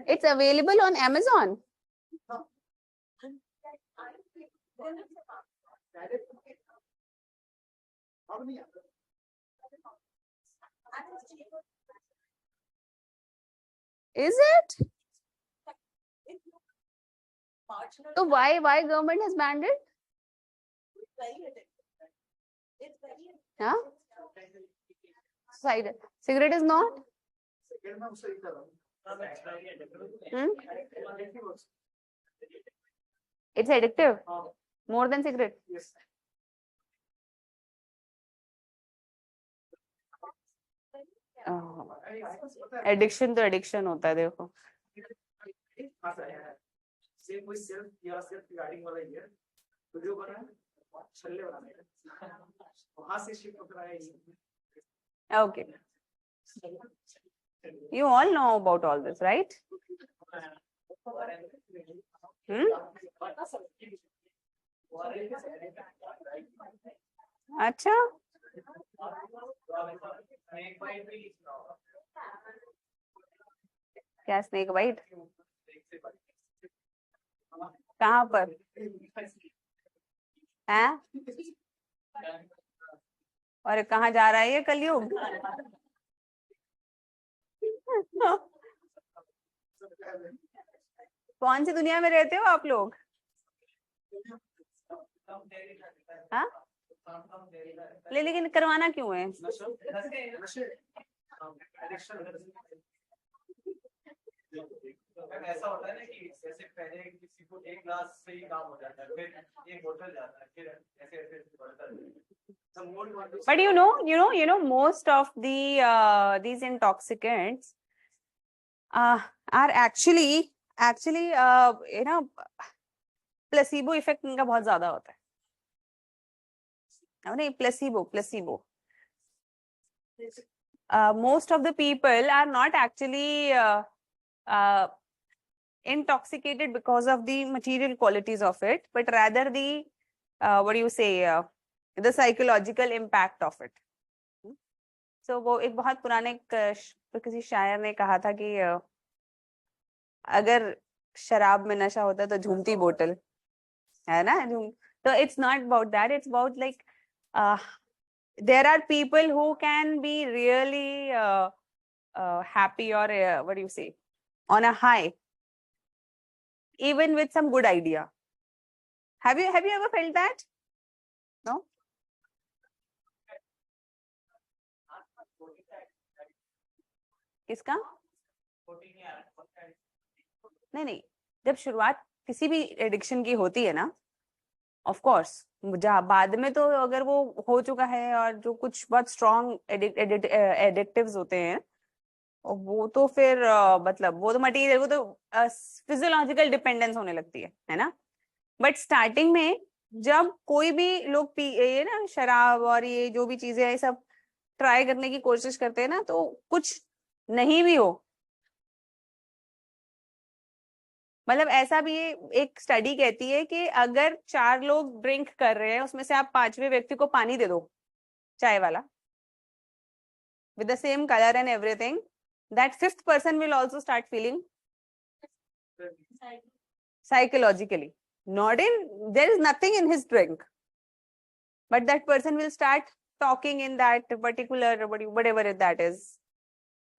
It's available on Amazon. Is it? So why government has banned it? Huh? Cigarette is not? Hmm? It's addictive. More than cigarette. Addiction तो एडिक्शन होता है देखो कोई सेल्फ या सेल्फ गार्डिंग वाला ही है video बना है छल्ले बनाने वहां से शिफ्ट होकर आया okay you all know about all this right अच्छा क्या स्नेक बाइट कहाँ पर है और कहाँ जा रहा है ये कलयुग कौन सी दुनिया में रहते हो आप लोग हाँ लेकिन करवाना क्यों है ऐसा होता है ना कि जैसे पहले किसी को एक ग्लास से ही काम हो जाता है फिर एक बोतल जाता है फिर ऐसे ऐसे बढ़ता है but you know most of the these intoxicants are actually you know placebo effect इनका बहुत ज्यादा होता है नहीं placebo most of the people are not actually intoxicated because of the material qualities of it but rather the what do you say the psychological impact of it so वो एक बहुत पुराने किसी शायर ने कहा था कि अगर शराब में नशा होता तो झूमती बोतल है ना तो it's not about that it's about like there are people who can be really happy or what do you say on a high even with some good idea have you ever felt that no किसका नहीं जब शुरुआत किसी भी addiction की होती है ना ऑफ कोर्स बाद में तो अगर वो हो चुका है और जो कुछ बहुत स्ट्रॉन्ग एडिक्टिव्स होते हैं वो तो फिर मतलब वो तो मटीरियल वो तो फिजियोलॉजिकल डिपेंडेंस होने लगती है ना बट स्टार्टिंग में जब कोई भी लोग ये ना शराब और ये जो भी चीजें है सब ट्राई करने की कोशिश करते हैं ना तो कुछ नहीं भी हो मतलब ऐसा भी एक स्टडी कहती है कि अगर 4 लोग ड्रिंक कर रहे हैं उसमें से आप 5वें व्यक्ति को पानी दे दो चाय वाला with the same color and everything that 5th person will also start feeling psychologically not in there is nothing in his drink but that person will start talking in that particular whatever that is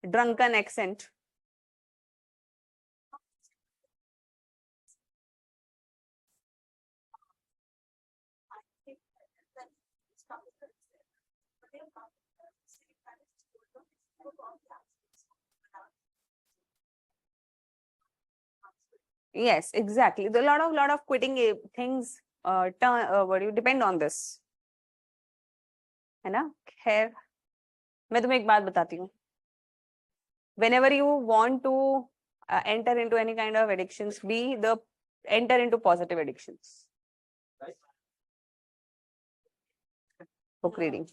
drunken accent yes exactly the lot of quitting things depend on this, है ना. खैर, मैं तुम्हें एक बात बताती हूँ. Whenever you want to enter into any kind of addictions, enter into positive addictions. Book reading.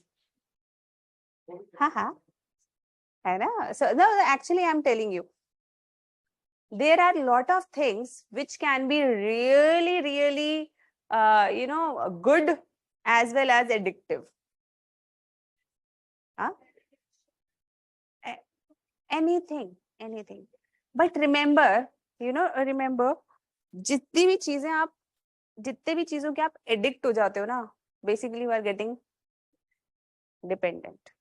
हाँ, है ना. So no, actually I'm telling you, there are a lot of things which can be really, really, good as well as addictive. Huh? Anything. But remember, जितनी भी चीजों के आप addict हो जाते हो ना, basically you are getting dependent.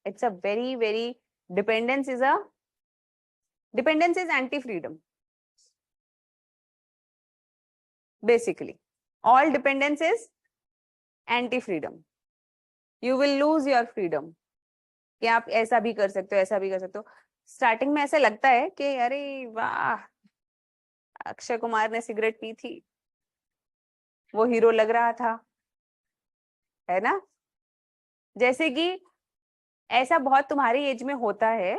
It's a very, very, dependence is anti-freedom. Basically, all dependence is anti-freedom. You will lose your freedom. कि आप ऐसा भी कर सकते हो. स्टार्टिंग में ऐसा लगता है कि अरे वाह, अक्षय कुमार ने सिगरेट पी थी, वो हीरो लग रहा था, है ना. जैसे कि ऐसा बहुत तुम्हारी एज में होता है.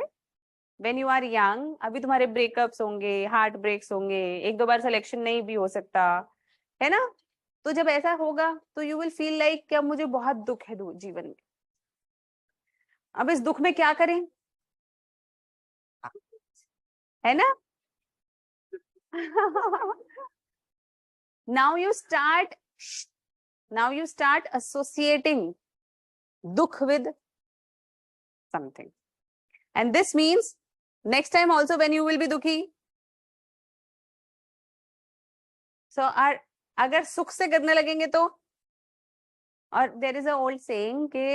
व्हेन यू आर यंग, अभी तुम्हारे ब्रेकअप्स होंगे, हार्ट ब्रेक्स होंगे, एक दो बार सिलेक्शन नहीं भी हो सकता, है ना. तो जब ऐसा होगा तो यू विल फील लाइक कि अब मुझे बहुत दुख है जीवन में. अब इस दुख में क्या करें, है ना. now you start associating dukh with something, and this means next time also when you will be dukhi, so अगर सुख से करने लगेंगे तो, और there is a old saying कि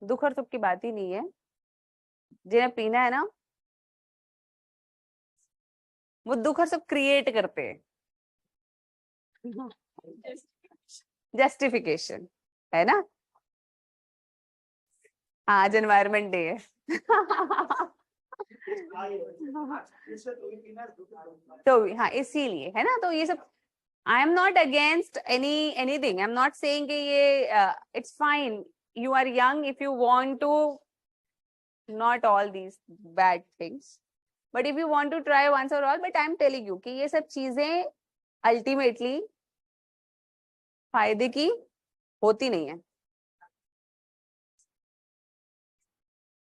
दुख और सुख की बात ही नहीं है, जिन्हें पीना है ना वो दुख और सुख क्रिएट करते हैं. जस्टिफिकेशन, है ना. आज एनवायरमेंट डे है. तो हाँ, इसीलिए, है ना. तो ये सब, I am not against anything. I'm not saying कि ये it's fine. You are young if you want to, not all these bad things. But if you want to try once or all, but I'm telling you कि ये सब चीजें ultimately फायदे की होती नहीं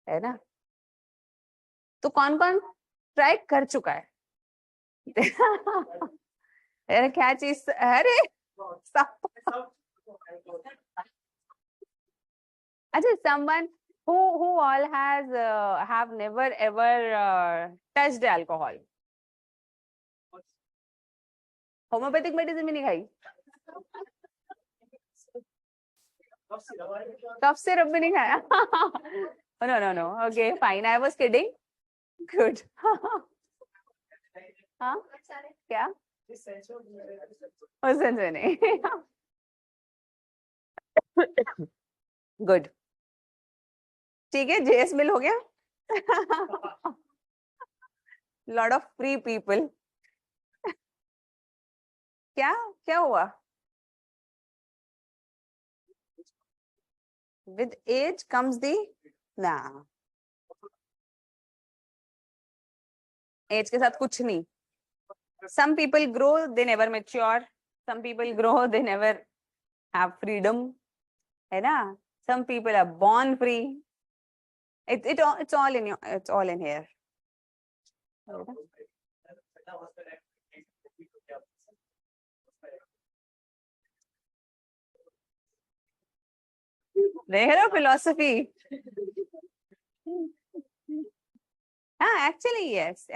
है ना. तो कौन कौन ट्राई कर चुका है. अरे क्या चीज, अरे अच्छा, someone who all have never ever touched alcohol. Homeopathic medicine भी नहीं खाई, कफ सिरप भी नहीं खाया. no, okay, fine, I was kidding. Good. हाँ, क्या उस सेंस में नहीं. गुड, ठीक है. जेएस मिल हो गया. Lot of free people. क्या क्या हुआ. विद एज कम्स दी, ना, एज के साथ कुछ नहीं. some people grow, they never mature. some people grow, they never have freedom, है ना. some people are born free. It's all in your, it's all in here. देख रहे हो फिलोसफी. हाँ, एक्चुअली यस.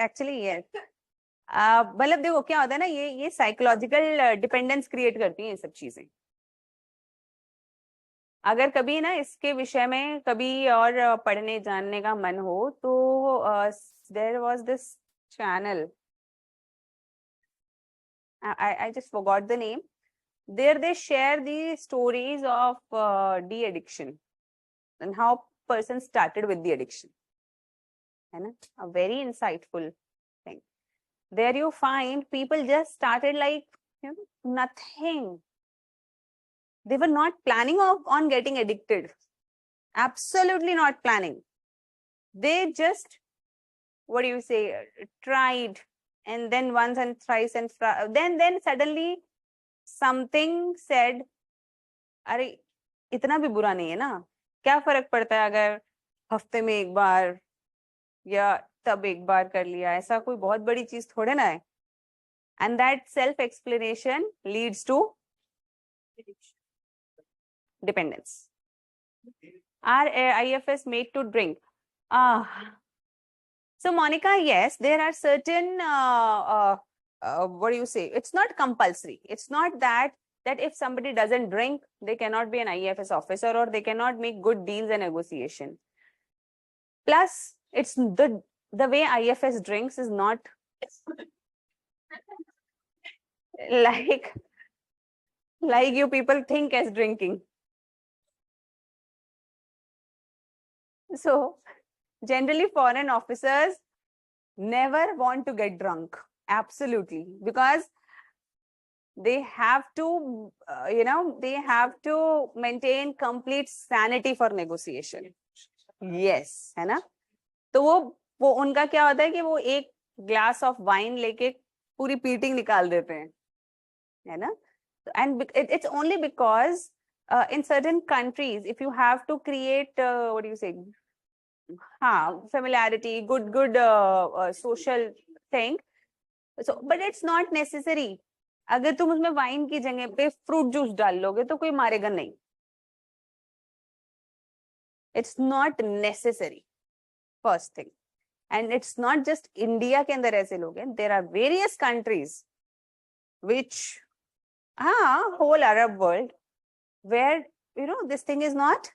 मतलब देखो क्या होता है ना, ये साइकोलॉजिकल डिपेंडेंस क्रिएट करती हैं ये सब चीजें. अगर कभी ना इसके विषय में कभी और पढ़ने जानने का मन हो तो there was this channel, I just forgot the name. There they share the stories of de-addiction and how person started with the addiction, है ना. A very insightful thing. There you find people just started like, nothing. They were not planning on getting addicted. Absolutely not planning. They just, what do you say, tried, and then once and thrice and then suddenly something said, अरे इतना भी बुरा नहीं है ना, क्या फर्क पड़ता है अगर हफ्ते में एक बार या तब एक बार कर लिया, ऐसा कोई बहुत बड़ी चीज थोड़े ना है. And that self explanation leads to dependence. Are IFS made to drink? So Monica, yes, there are certain what do you say, it's not compulsory. It's not that if somebody doesn't drink, they cannot be an IFS officer or they cannot make good deals and negotiation. Plus, it's the way IFS drinks is not like you people think as drinking. So generally foreign officers never want to get drunk. Absolutely. Because they have to, they have to maintain complete sanity for negotiation. Yes, है ना? तो वो उनका क्या होता है कि वो एक glass of wine लेके पूरी पीटिंग निकाल देते हैं, है ना? And it's only because in certain countries, if you have to create, what do you say? Familiarity, good social thing. So, but it's not necessary. अगर तुम उसमें वाइन की जगह पे फ्रूट जूस डाल लोगे तो कोई मारेगा नहीं. It's not necessary. First thing. And it's not just India के अंदर ऐसे लोग हैं. There are various countries which, whole Arab world, where, this thing is not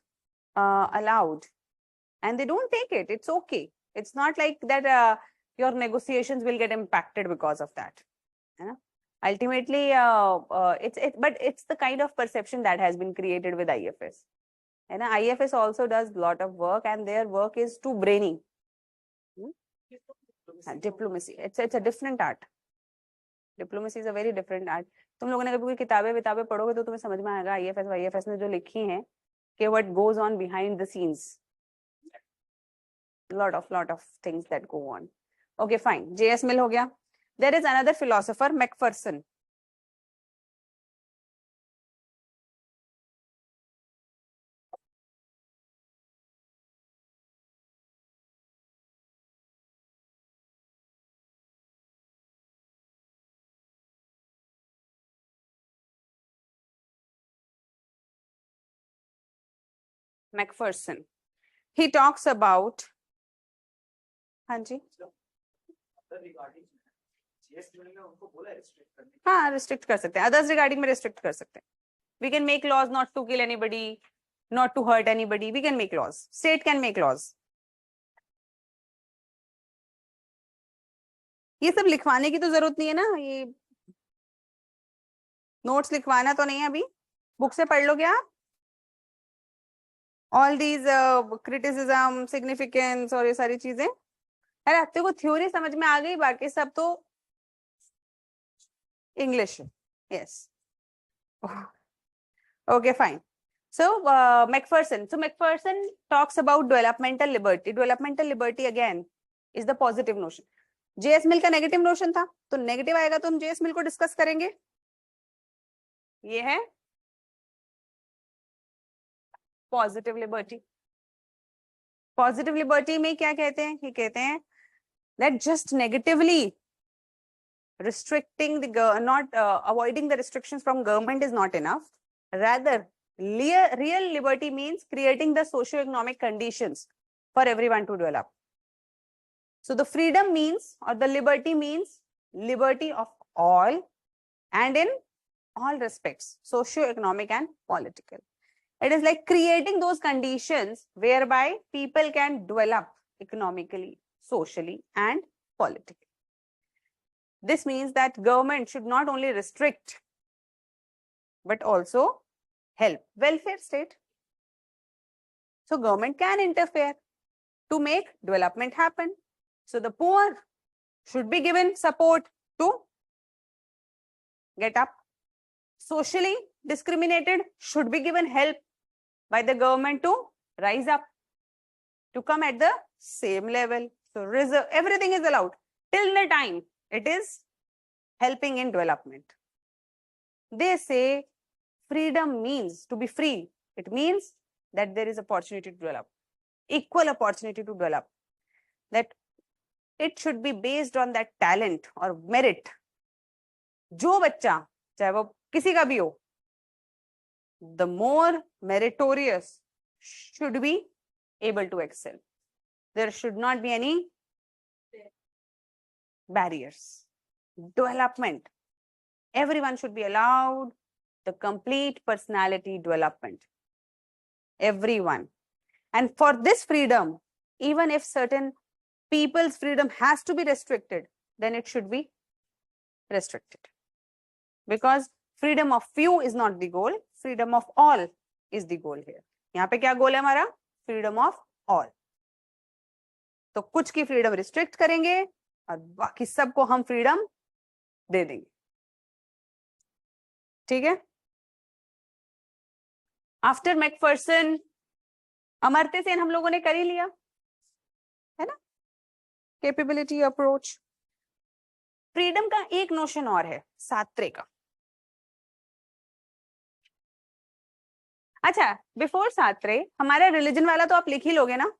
allowed. And they don't take it. It's okay. It's not like that your negotiations will get impacted because of that. Ultimately, but it's the kind of perception that has been created with IFS. And IFS also does a lot of work, and their work is too brainy. Diplomacy. It's a different art. Diplomacy is a very different art. तुम लोगों ने कभी कोई किताबें पढ़ोगे तो तुम्हें समझ में आएगा IFS ने जो लिखी हैं कि what goes on behind the scenes. Lot of things that go on. Okay, fine. JS Mill हो गया. There is another philosopher, Macpherson. Macpherson. He talks about, हाँ जी, हाँ restrict कर सकते हैं. Others regarding में restrict कर सकते हैं. We can make laws not to kill anybody, not to hurt anybody. We can make laws. State can make laws. ये सब लिखवाने की तो जरूरत नहीं है ना. ये नोट्स लिखवाना तो नहीं है अभी. बुक से पढ़ लोगे आप. All these criticism, significance और ये सारी चीजें. अरे आपको को थ्योरी समझ में आ गई, बाकी सब तो English. Yes. Okay, fine. So Macpherson. So Macpherson talks about developmental liberty. Developmental liberty again is the positive notion. JS Mill का negative notion था, तो negative आएगा तो हम JS Mill को discuss करेंगे. ये है positive liberty. Positive liberty में क्या कहते हैं? ये कहते हैं that just negatively restricting not avoiding the restrictions from government is not enough. Rather, real liberty means creating the socio-economic conditions for everyone to develop. So the freedom means, or the liberty means, liberty of all and in all respects, socio-economic and political. It is like creating those conditions whereby people can develop economically, socially, and politically. This means that government should not only restrict, but also help. Welfare state. So government can interfere to make development happen. So the poor should be given support to get up. Socially discriminated should be given help by the government to rise up, to come at the same level. So reserve, everything is allowed till the time it is helping in development. They say freedom means to be free. It means that there is opportunity to develop, equal opportunity to develop, that it should be based on that talent or merit. जो बच्चा चाहे वो किसी का भी हो, the more meritorious should be able to excel. There should not be any barriers. Development. Everyone should be allowed the complete personality development. Everyone. And for this freedom, even if certain people's freedom has to be restricted, then it should be restricted. Because freedom of few is not the goal, freedom of all is the goal here. यहाँ पे क्या गोल है हमारा? Freedom of all. तो कुछ की freedom restrict करेंगे और बाकी सबको हम freedom दे देंगे. ठीक है? After मैकफर्सन, अमर्त्य सेन हम लोगों ने कर ही लिया, है ना? Capability approach. फ्रीडम का एक नोशन और है, सात्रे का. अच्छा, बिफोर सात्रे हमारा रिलीजन वाला तो आप लिख ही लोगे ना,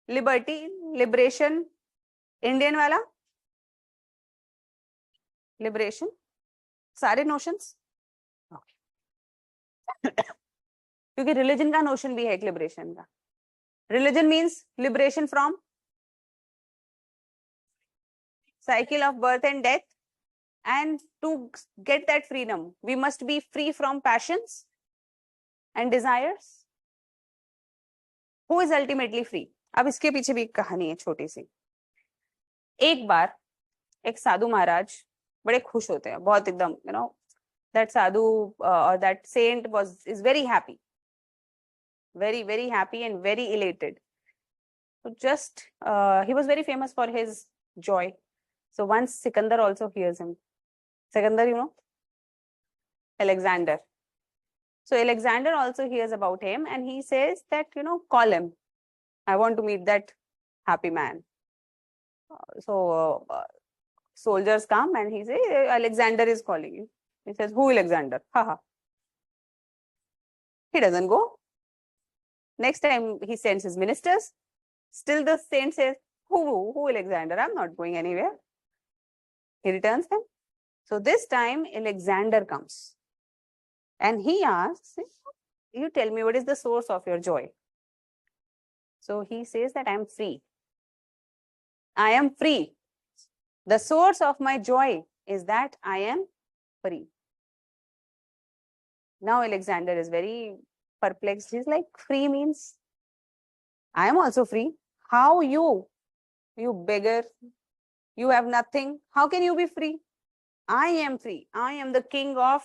लिबर्टी, लिबरेशन, इंडियन वाला, लिबरेशन, सारे नोशंस. क्योंकि रिलीजन का नोशन भी है एक लिबरेशन का. Religion means liberation from cycle of birth and death, and to get that freedom we must be free from passions and desires. Who is ultimately free? अब इसके पीछे भी एक कहानी है छोटी सी. एक बार एक साधु महाराज बड़े खुश होते हैं, बहुत एकदम, you know, that sadhu or that saint is very happy, very happy and very elated. So just he was very famous for his joy. So once Sikandar also hears him. Sikandar, you know, Alexander. So Alexander also hears about him and he says that, you know, call him. I want to meet that happy man. So soldiers come and he says, Alexander is calling you. He says, who Alexander? Haha. He doesn't go. Next time he sends his ministers. Still the saint says, who Alexander? I'm not going anywhere. He returns them. So this time Alexander comes and he asks, you tell me what is the source of your joy? So he says that I am free. I am free. The source of my joy is that I am free. Now Alexander is very perplexed. He's like, free means I am also free. How you beggar? You have nothing. How can you be free? I am free. I am the king of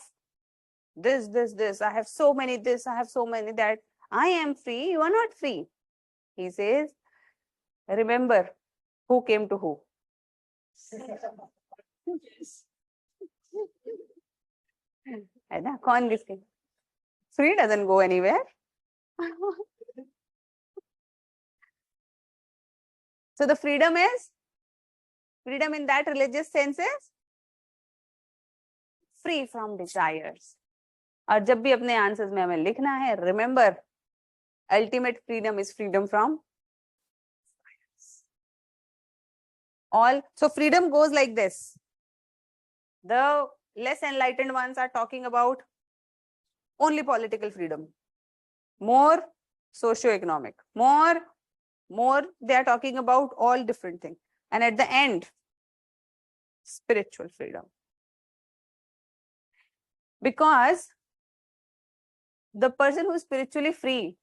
this. I have so many this. I have so many that. I am free. You are not free. He says, remember who came to who. है ना? कौन किसके? Free doesn't go anywhere. So the freedom is, freedom in that religious sense is free from desires. और जब भी अपने answers में हमें लिखना है, remember, ultimate freedom is freedom from desires. All, so freedom goes like this. The less enlightened ones are talking about only political freedom, more socio-economic, more they are talking about all different things. And at the end, spiritual freedom. Because the person who is spiritually free,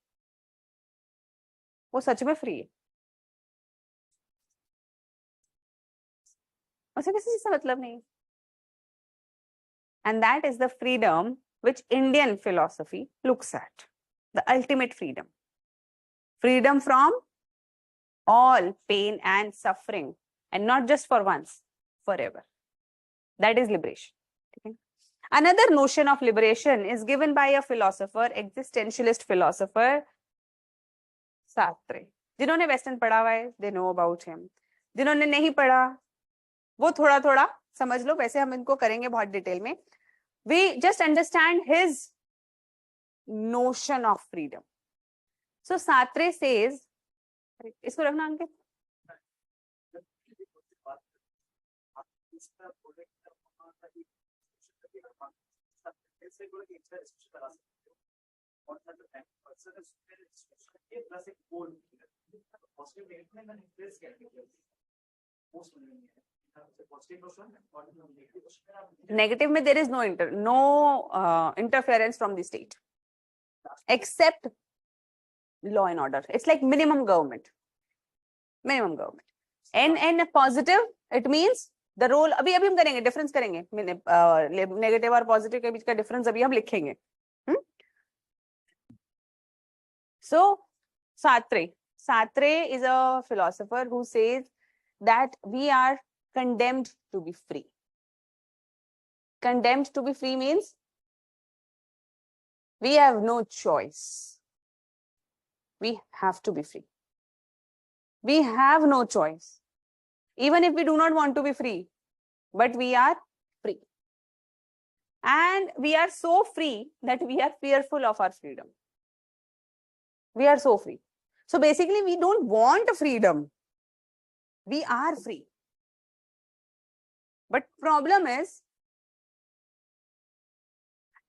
वो सच में free है. उसे किसी चीज से मतलब नहीं. And that is the freedom which Indian philosophy looks at. The ultimate freedom. Freedom from all pain and suffering and not just for once, forever. That is liberation. Okay? Another notion of liberation is given by a philosopher, existentialist philosopher, Sartre. जिन्होंने western पढ़ा हुआ है, they know about him. जिन्होंने नहीं पढ़ा, वो थोड़ा थोड़ा समझ लो, वैसे हम इनको करेंगे बहुत डिटेल में. We just understand his notion of freedom. So Sartre says, इसको रखना अंकित. Negative में there is no interference from the state except law and order. It's like minimum government. Minimum government. And positive, it means the role. अभी हम करेंगे, difference करेंगे. Negative और positive के बीच का difference अभी हम लिखेंगे. So Sartre is a philosopher who says that we are condemned to be free. Condemned to be free means we have no choice. We have to be free. We have no choice. Even if we do not want to be free, but we are free. And we are so free that we are fearful of our freedom. We are so free. So basically, we don't want freedom. We are free. But problem is,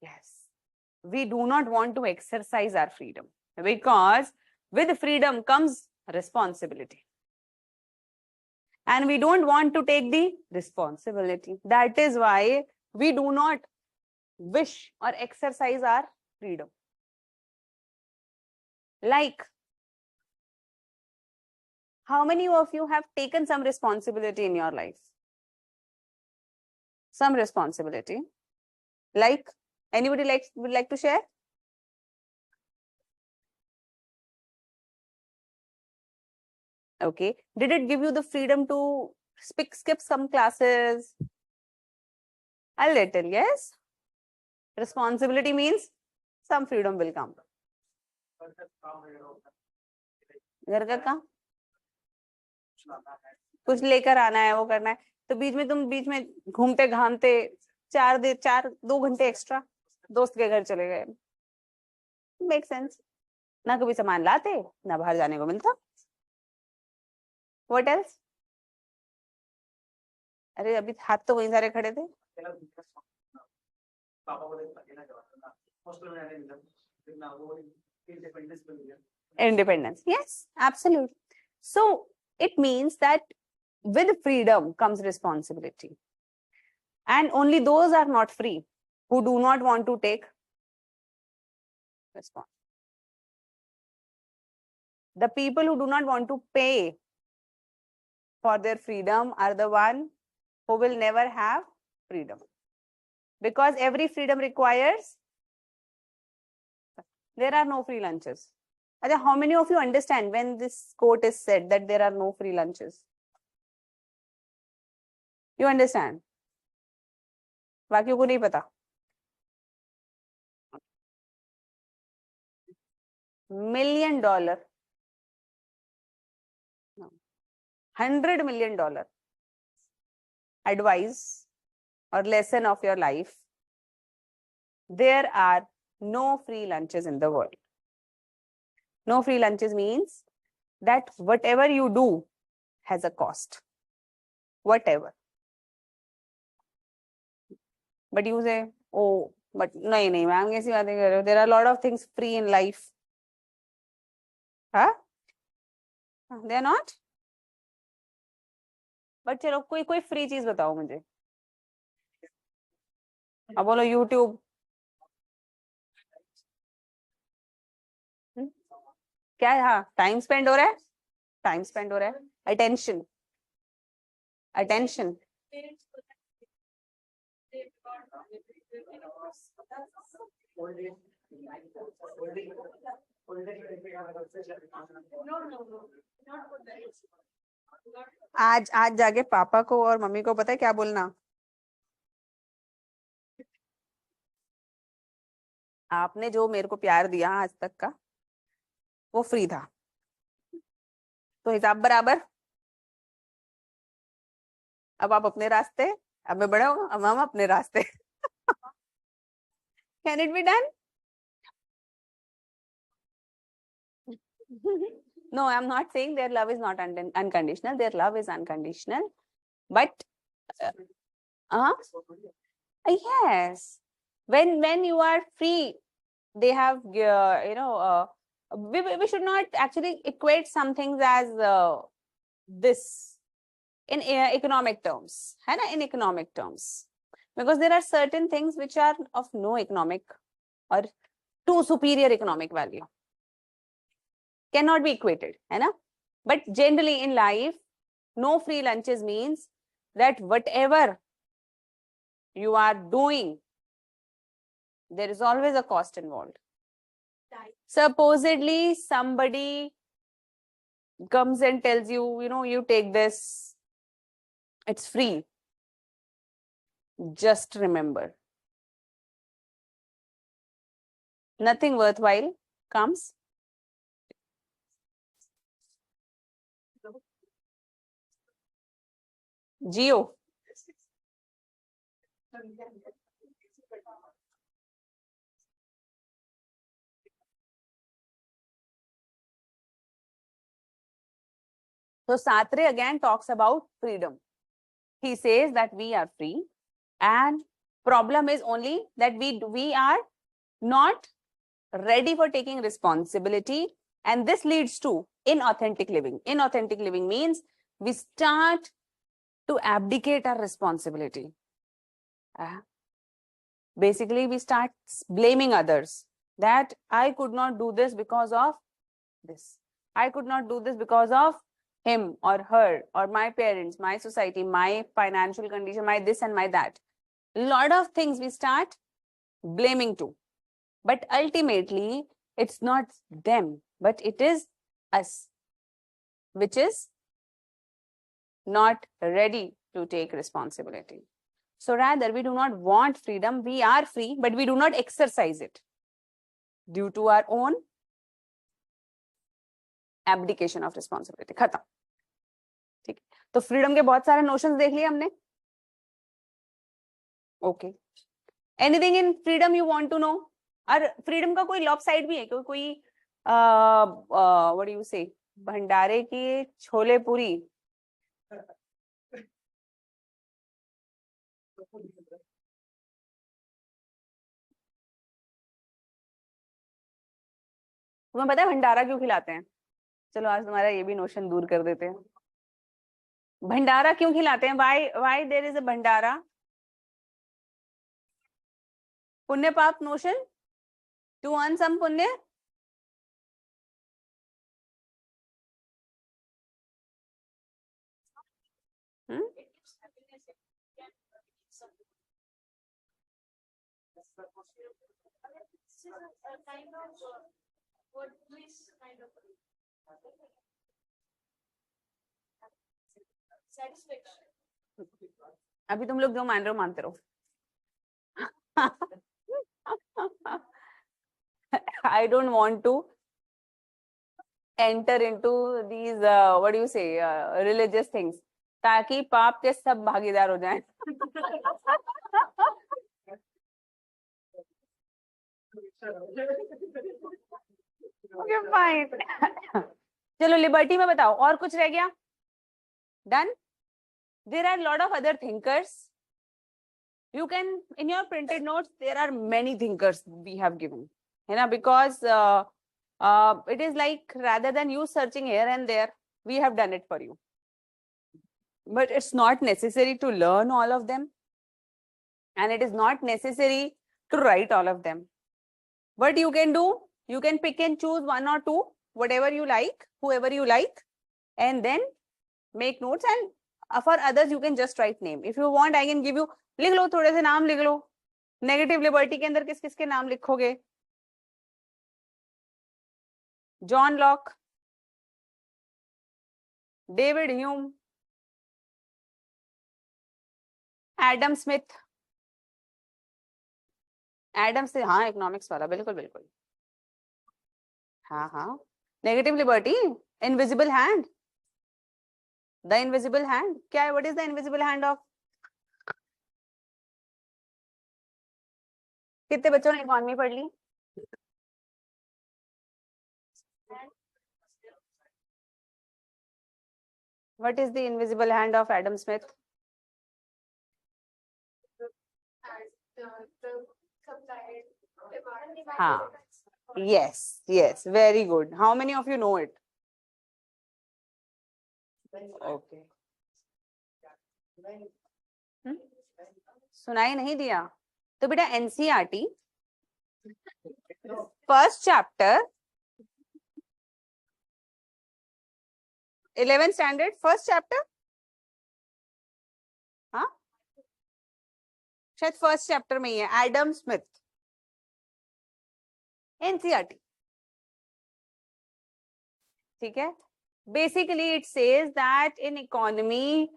yes, we do not want to exercise our freedom, because with freedom comes responsibility. And we don't want to take the responsibility. That is why we do not wish or exercise our freedom. Like, how many of you have taken some responsibility in your life? Some responsibility. Like, anybody would like to share? Okay. Did it give you the freedom to skip some classes? A little, yes. Responsibility means some freedom will come. घर का काम कुछ लेकर आना है, वो करना है, तो बीच में घूमते घामते 2 घंटे एक्स्ट्रा दोस्त के घर चले गए. Make sense. ना कभी सामान लाते, ना बाहर जाने को मिलता. What else? अरे अभी हाथ तो वहीं सारे खड़े थे. Independence. Yes, absolutely. So it means that with freedom comes responsibility. And only those are not free who do not want to take responsibility. The people who do not want to pay for their freedom are the one who will never have freedom. Because every freedom requires, there are no free lunches. How many of you understand when this quote is said that there are no free lunches? You understand? बाकियों को नहीं पता. $1 million, no, $100 million advice or lesson of your life. There are no free lunches in the world. No free lunches means that whatever you do has a cost. Whatever. But you say, oh, but nahi, ma'am, kaisi baatein kar rahe ho? There are a lot of things free in life. Huh? They are not? But चलो कोई free चीज बताओ मुझे. अब बोलो YouTube. क्या है? हाँ, टाइम स्पेंड हो रहा है. टाइम स्पेंड हो रहा है. अटेंशन. अटेंशन. आज आज जाके पापा को और मम्मी को पता है क्या बोलना, आपने जो मेरे को प्यार दिया आज तक का वो फ्री था, तो हिसाब बराबर। अब आप अपने रास्ते, अब मैं बड़ा हूँ, अब हम अपने रास्ते। Can it be done? No, I'm not saying their love is not unconditional. Their love is unconditional, but uh, yes, when you are free, they have we should not actually equate some things as this in economic terms, है ना? In economic terms, because there are certain things which are of no economic or too superior economic value, cannot be equated, है ना? But generally in life, no free lunches means that whatever you are doing, there is always a cost involved. Supposedly somebody comes and tells you, you know, you take this, it's free. Just remember, nothing worthwhile comes. Geo. So Sartre again talks about freedom. He says that we are free, and problem is only that we are not ready for taking responsibility, and this leads to inauthentic living. Inauthentic living means we start to abdicate our responsibility. Basically, we start blaming others that I could not do this because of this. I could not do this because of him or her or my parents, my society, my financial condition, my this and my that. A lot of things we start blaming to. But ultimately, it's not them, but it is us, which is not ready to take responsibility. So rather, we do not want freedom. We are free, but we do not exercise it due to our own abdication of responsibility. खत्म. ठीक है, तो freedom के बहुत सारे notions देख लिए हमने. Okay, anything in freedom you want to know? और फ्रीडम का कोई लॉप साइड भी है? कोई व्हाट डू यू से, भंडारे की छोले पूरी तुम्हें पता है भंडारा क्यों खिलाते हैं? चलो आज तुम्हारा ये भी नोशन दूर कर देते हैं. भंडारा क्यों खिलाते हैं? व्हाई देयर इज अ भंडारा? पुण्य पाप नोशन, टू अर्न सम पुण्य. अभी तुम लोग जो मान रहे हो मानते रहो. I don't want to enter into these what do you say religious things, ताकि पाप के सब भागीदार हो जाएं. Okay, fine. चलो लिबर्टी में बताओ और कुछ रह गया? Done. There are a lot of other thinkers. You can, in your printed notes, there are many thinkers we have given, you know, because it is like rather than you searching here and there, we have done it for you. But it's not necessary to learn all of them, and it is not necessary to write all of them. What you can do, you can pick and choose one or two, whatever you like, whoever you like, and then make notes. And for others, you can just write name. If you want, I can give you. लिख लो, थोड़े से नाम लिख लो. Negative liberty के अंदर किस किस के नाम लिखोगे? John Locke, David Hume, Adam Smith, Adam से, हाँ इकोनॉमिक्स वाला, बिल्कुल बिल्कुल, हाँ हाँ, negative liberty, invisible hand, the invisible hand क्या है, what is the invisible hand of, कितने बच्चों ने इकोनॉमी पढ़ ली? What is the invisible hand of Adam Smith? हाँ, yes, yes, very good. How many of you know it? Okay. सुनाई नहीं दिया तो बेटा NCERT first chapter 11th standard first chapter, हाँ शायद फर्स्ट चैप्टर में ही है, एडम स्मिथ, एनसीईआरटी, ठीक है। Basically it says that in economy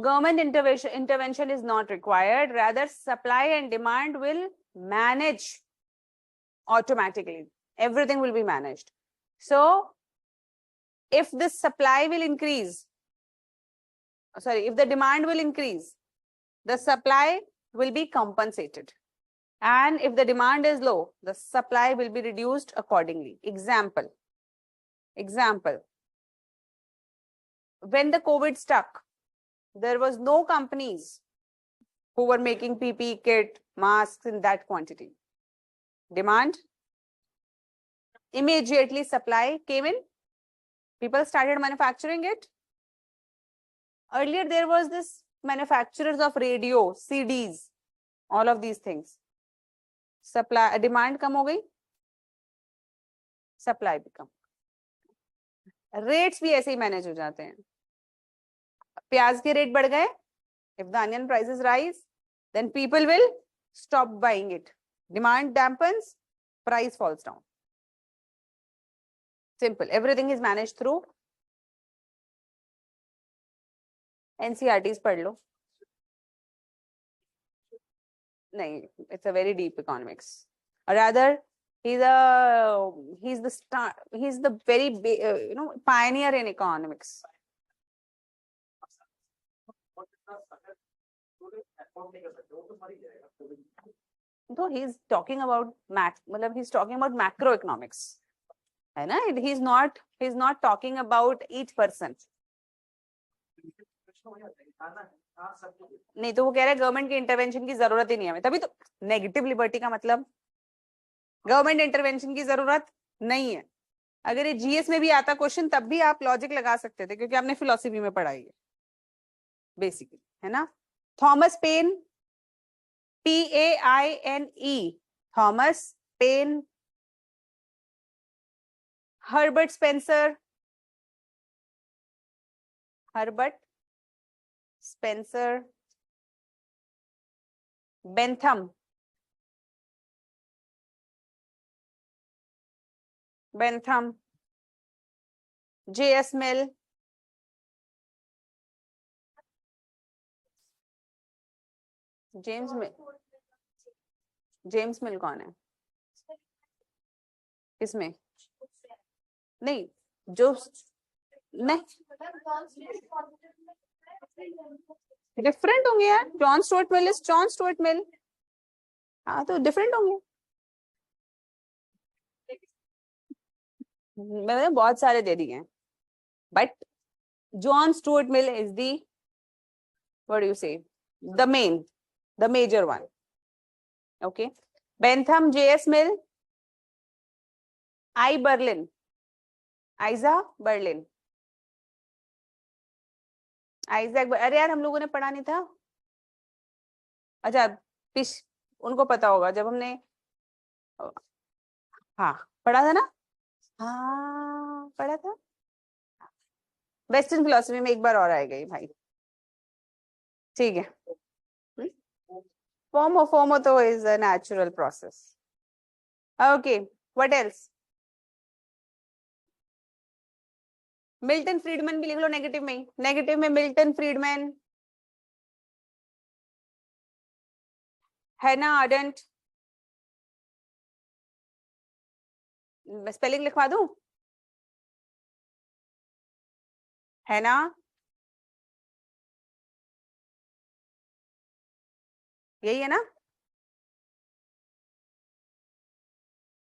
government intervention is not required, rather supply and demand will manage automatically, everything will be managed. So if the supply will increase, sorry, if the demand will increase, the supply will be compensated, and if the demand is low, the supply will be reduced accordingly. Example, when the COVID struck, there was no companies who were making PPE kit, masks in that quantity. Demand, immediately supply came in, people started manufacturing it. Earlier there was this manufacturers of radio, CDs, all of these things. Supply, demand कम हो गई, supply भी कम, rates भी ऐसे ही manage हो जाते हैं। प्याज के रेट बढ़ गए, if the onion prices rise, then people will stop buying it, demand dampens, price falls down. Simple, everything is managed through NCERTs पढ़ लो। नहीं, it's a very deep economics, or rather he's the very pioneer in economics. So he's talking about he's talking about macroeconomics, है ना? He's not talking about each person. नहीं तो वो कह रहा है गवर्नमेंट के इंटरवेंशन की जरूरत ही नहीं है, तभी तो नेगेटिव लिबर्टी का मतलब गवर्नमेंट इंटरवेंशन की जरूरत नहीं है। अगर ये जीएस में भी आता क्वेश्चन तब भी आप लॉजिक लगा सकते थे, क्योंकि आपने फिलोसफी में पढ़ाई है बेसिकली, है ना? Thomas pen, PAINE, Thomas pen, Herbert Spencer, Bentham, JS मिल, जेम्स मिल कौन है? किसमें? नहीं, जो नहीं डिफरेंट होंगे यार, John Stuart mill is John Stuart Mill, हाँ तो डिफरेंट होंगे। मैंने बहुत सारे दे दिए हैं, but John Stuart mill is the, what do you से, the major one. Okay, Bentham, JS Mill, Isaac Berlin, अरे यार हम लोगों ने पढ़ा नहीं था, अच्छा उनको पता होगा जब हमने, हाँ पढ़ा था ना, हाँ पढ़ा था, वेस्टर्न फिलोसफी में एक बार और आएगा ये भाई, ठीक है। FOMO तो is a natural process. Okay, what else? Milton Friedman भी लिख लो नेगेटिव में, नेगेटिव में Milton Friedman, Hannah Arendt, spelling लिखवा दूं, हैना यही है ना,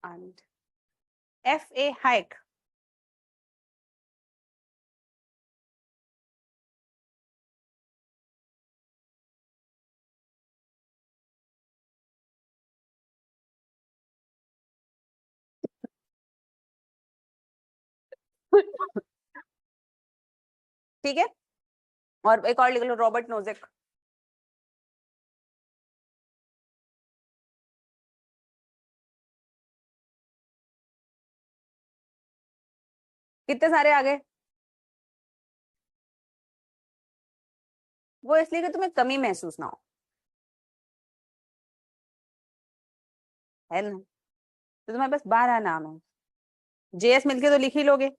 and F.A. Hayek, ठीक है, और एक और लिख लो रॉबर्ट नोजिक, कितने सारे आ गए? वो इसलिए कि तुम्हें कमी महसूस ना हो, है ना, तो तुम्हारे पास 12 नाम है, जेएस मिलके तो लिख ही लोगे,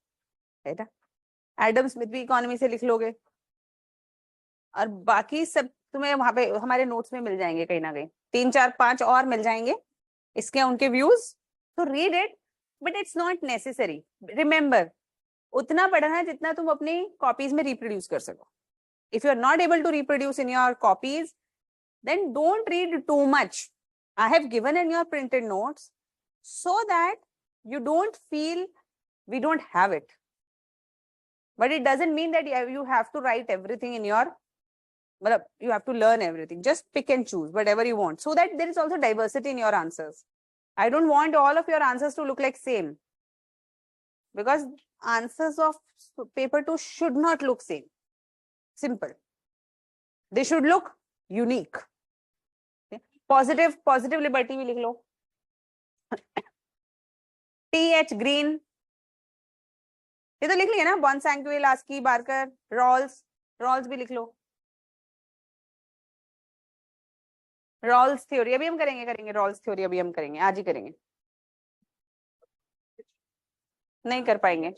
है ना, एडम स्मिथ भी इकोनॉमी से लिख लोगे, और बाकी सब तुम्हें वहां पे हमारे नोट्स में मिल जाएंगे कहीं ना कहीं, 3 4 5 और मिल जाएंगे इसके उनके व्यूज, तो read it, but it's not necessary, remember उतना पढ़ना है जितना तुम अपनी कॉपीज में रिप्रोड्यूस कर सको. If you are not able to reproduce in your copies, then don't read too much. I have given in your printed notes so that you don't feel we don't have it. But it doesn't mean that you have to write everything in your, well, you have to learn everything. Just pick and choose whatever you want so that there is also diversity in your answers. I don't want all of your answers to look like same, because answers of paper 2 should not look same. Simple. They should look unique. Positive liberty भी लिख लो. T.H. Green, ये तो लिख लिया ना, बॉन्सांक्वी, Laski, Barker, Rawls भी लिख लो. Rawls theory अभी हम करेंगे रॉल्स थ्योरी अभी हम करेंगे, आज ही करेंगे, नहीं कर पाएंगे.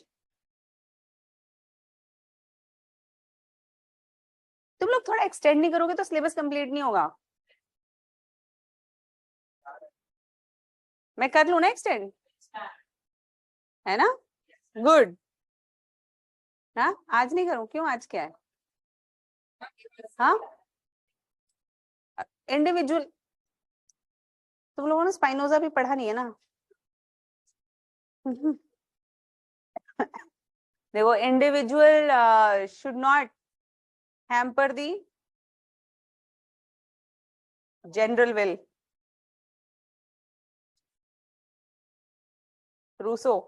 तुम लोग थोड़ा एक्सटेंड नहीं करोगे तो सिलेबस कंप्लीट नहीं होगा. मैं कर लूं ना एक्सटेंड, है ना, गुड. हाँ आज नहीं करूं, क्यों, आज क्या है? हाँ इंडिविजुअल, तुम लोगों ने स्पाइनोजा भी पढ़ा नहीं है ना. देखो, individual should not hamper the general will. Rousseau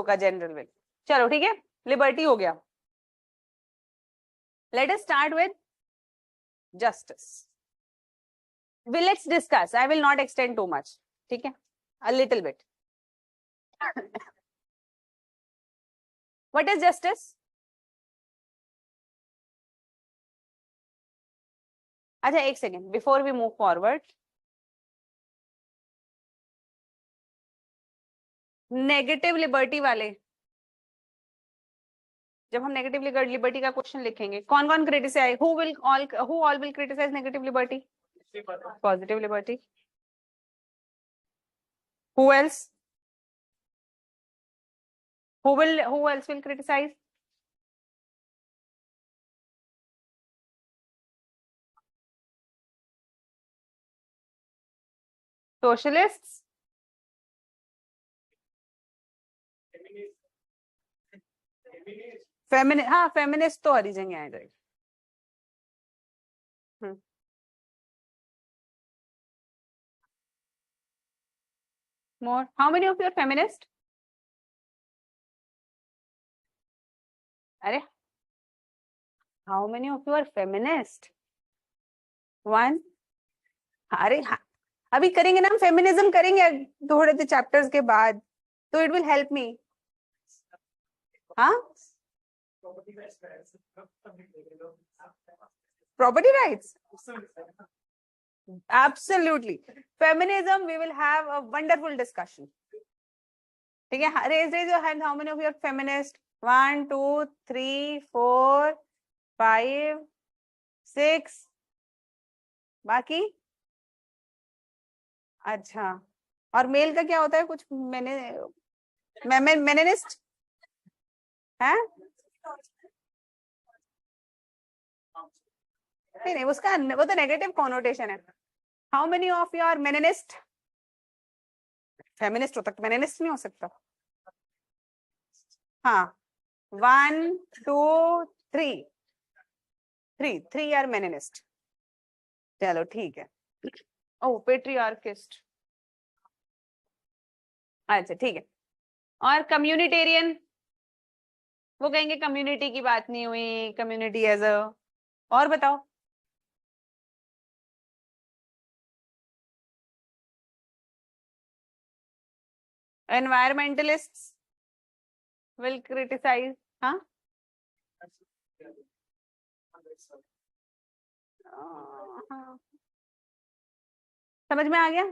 का जनरल विल. चलो ठीक है, लिबर्टी हो गया. Let us start with justice. Let's discuss. I will not extend too much. ठीक है, a little bit. What is justice? अच्छा एक second, before we move forward, negative liberty वाले, जब हम नेगेटिव लिबर्टी का क्वेश्चन लिखेंगे, कौन कौन criticize, who all will criticize negative liberty, positive liberty, who else, who else will criticize? Socialists, feminist, हाँ फेमिनिस्ट तो हरी जगह आ जाएगी. More. How many of you are feminist? अरे how many of you are feminist? One. अरे हाँ, अभी करेंगे ना हम, फेमिनिज्म करेंगे थोड़े से चैप्टर्स के बाद, तो इट विल हेल्प मी. हाँ, property rights, absolutely. Feminism, we will have a wonderful discussion. ठीक है, raise your hand, how many of you are feminist? 1 2 3 4 5 6 बाकी अच्छा और मेल का क्या होता है कुछ मेनेनिस्ट है नहीं उसका वो तो नेगेटिव कॉनोटेशन है how many of your meninist feminist होता मेनेनिस्ट नहीं हो सकता हाँ 1 2 3 3 आर मेनेनिस्ट चलो ठीक है ओ पेट्रियार्किस्ट अच्छा ठीक है और कम्युनिटेरियन वो कहेंगे कम्युनिटी की बात नहीं हुई कम्युनिटी एज अ और बताओ environmentalists will criticize हाँ हाँ। समझ में आ गया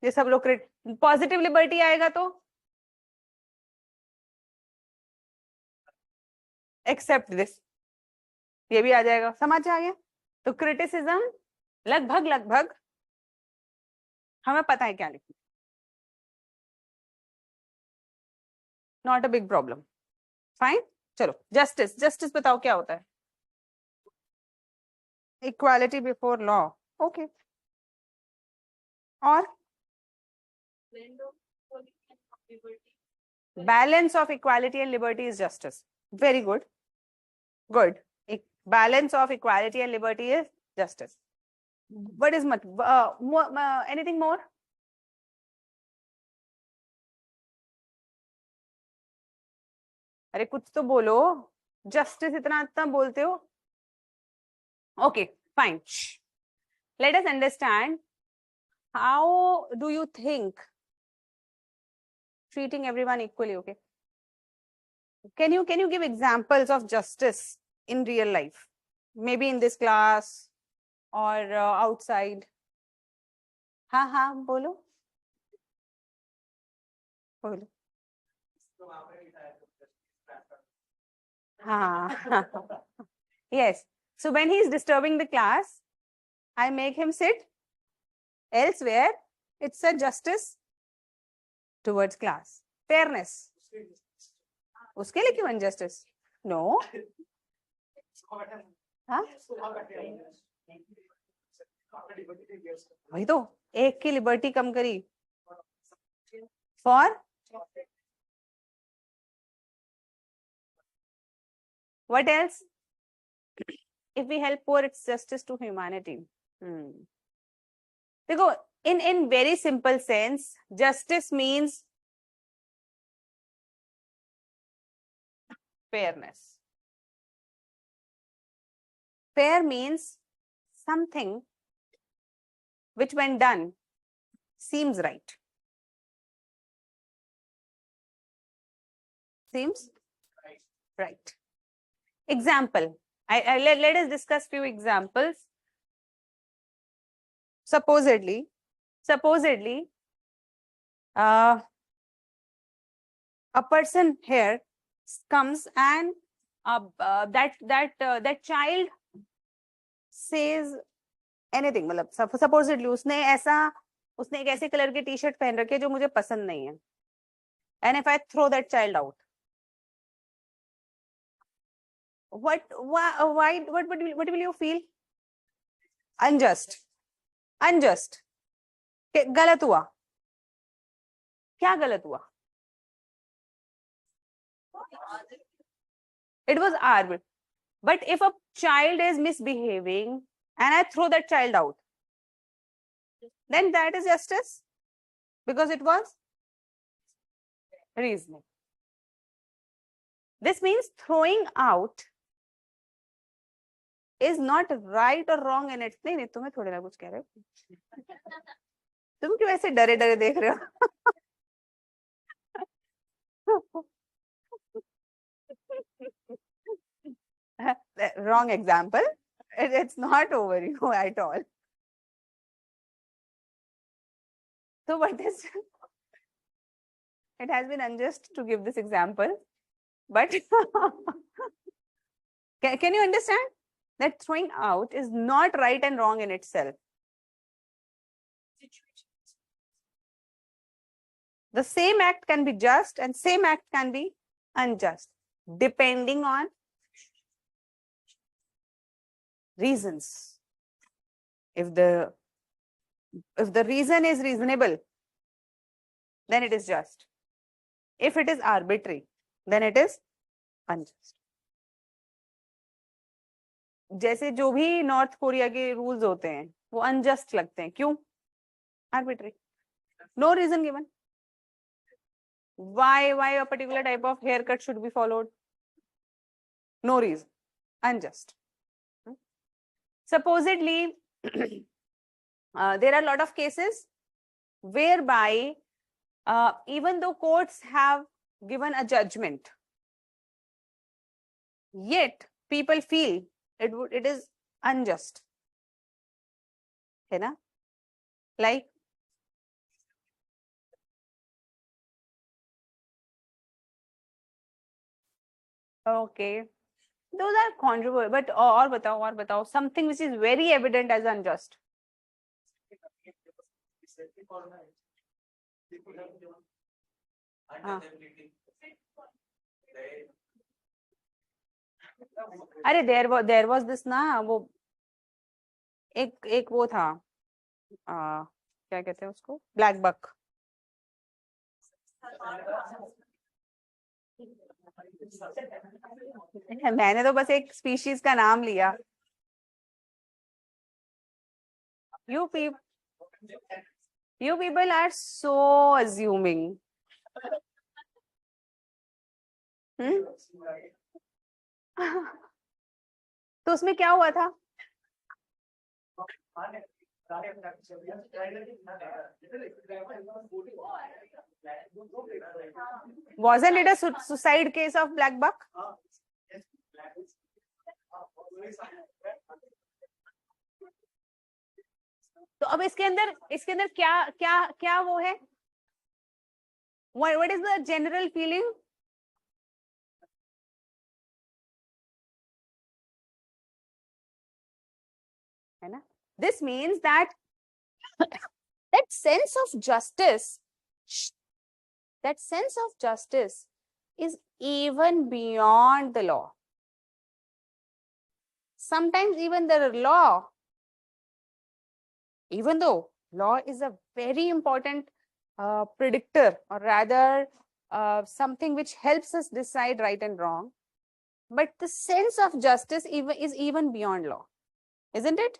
ये सब लोग पॉजिटिव लिबर्टी आएगा तो एक्सेप्ट दिस ये भी आ जाएगा समझ आ गया तो क्रिटिसिज्म लगभग लगभग हमें पता है क्या लिखना not a big problem fine चलो जस्टिस जस्टिस बताओ क्या होता है इक्वालिटी बिफोर लॉ ओके और balance of equality and liberty is justice very good balance of equality and liberty is justice what is much anything more अरे कुछ तो बोलो जस्टिस इतना इतना बोलते हो okay fine let us understand how do you think treating everyone equally okay can you give examples of justice in real life maybe in this class or outside हाँ हाँ बोलो बोलो हाँ yes so when he is disturbing the class I make him sit elsewhere it's a justice towards class fairness उसके लिए क्यों injustice no हाँ वही तो एक की लिबर्टी कम करी for what else if we help poor it's justice to humanity देखो in very simple sense justice means fairness fair means something which when done seems right example let us discuss few examples supposedly a person here comes and that child says anything मतलब supposedly उसने एक ऐसे colour की T shirt पहन रखी है जो मुझे पसंद नहीं है and if I throw that child out what will you feel unjust गलत हुआ क्या गलत हुआ it was arbitrary but if a child is misbehaving and I throw that child out then that is justice because it was reasoning this means throwing out is not right or wrong in its नहीं तुम्हें थोड़े ना कुछ कह रहे हो तुम क्यों ऐसे डरे डरे देख रहे हो wrong example it's not over you at all so what is it has been unjust to give this example, but can you understand that throwing out is not right and wrong in itself? The same act can be just and same act can be unjust, depending on reasons. If the reason is reasonable, then it is just. If it is arbitrary, then it is unjust. जैसे जो भी north Korea के rules होते हैं वो unjust लगते हैं, क्यों? Arbitrary, no reason given. Why a particular type of haircut should be followed? No reason, unjust. Supposedly, there are a lot of cases whereby even though courts have given a judgment, yet people feel it is unjust. है ना? Like okay, those are controversial, but और बताओ something which is very evident as unjust. अरे there was this ना, वो एक वो था, क्या कहते हैं उसको, ब्लैक बक. मैंने तो बस एक स्पीशीज का नाम लिया. You people are so assuming. तो उसमें क्या हुआ था? Wasn't it a suicide case of black buck? तो अब इसके अंदर क्या वो है? What is the general feeling? है ना? This means that that sense of justice is even beyond the law. Sometimes even the law, even though law is a very important predictor, or rather something which helps us decide right and wrong, but the sense of justice is even beyond law, isn't it?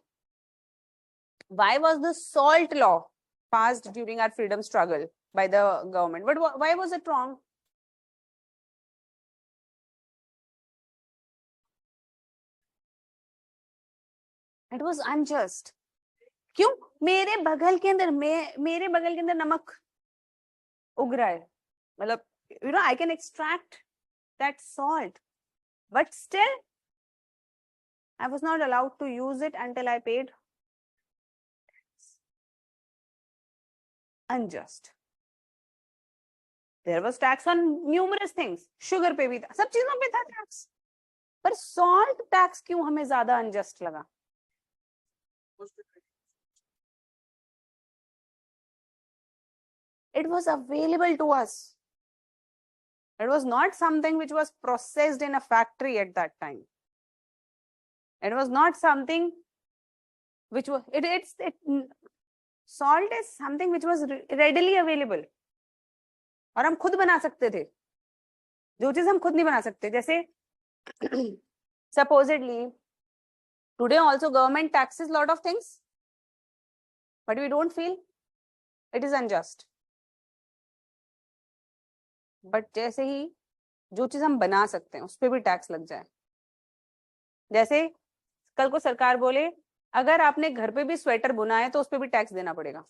Why was the SALT law passed during our freedom struggle by the government? But why was it wrong? It was unjust. क्यों? मेरे बगल के अंदर नमक उग रहा है, मतलब I can extract that salt, but still I was not allowed to use it until I paid. Unjust. There was tax on numerous things. Sugar पे भी था, सब चीजों पे था tax. पर salt tax क्यों हमें ज्यादा unjust लगा? It was available to us. It was not something which was processed in a factory at that time. It was not something which was salt is something which was readily available. और हम खुद बना सकते थे. जो चीज हम खुद नहीं बना सकते, जैसे supposedly today also government taxes lot of things, but we don't feel it is unjust. But जैसे ही जो चीज हम बना सकते हैं उस पर भी टैक्स लग जाए, जैसे कल को सरकार बोले अगर आपने घर पे भी स्वेटर बुना है तो उस पर भी टैक्स देना पड़ेगा,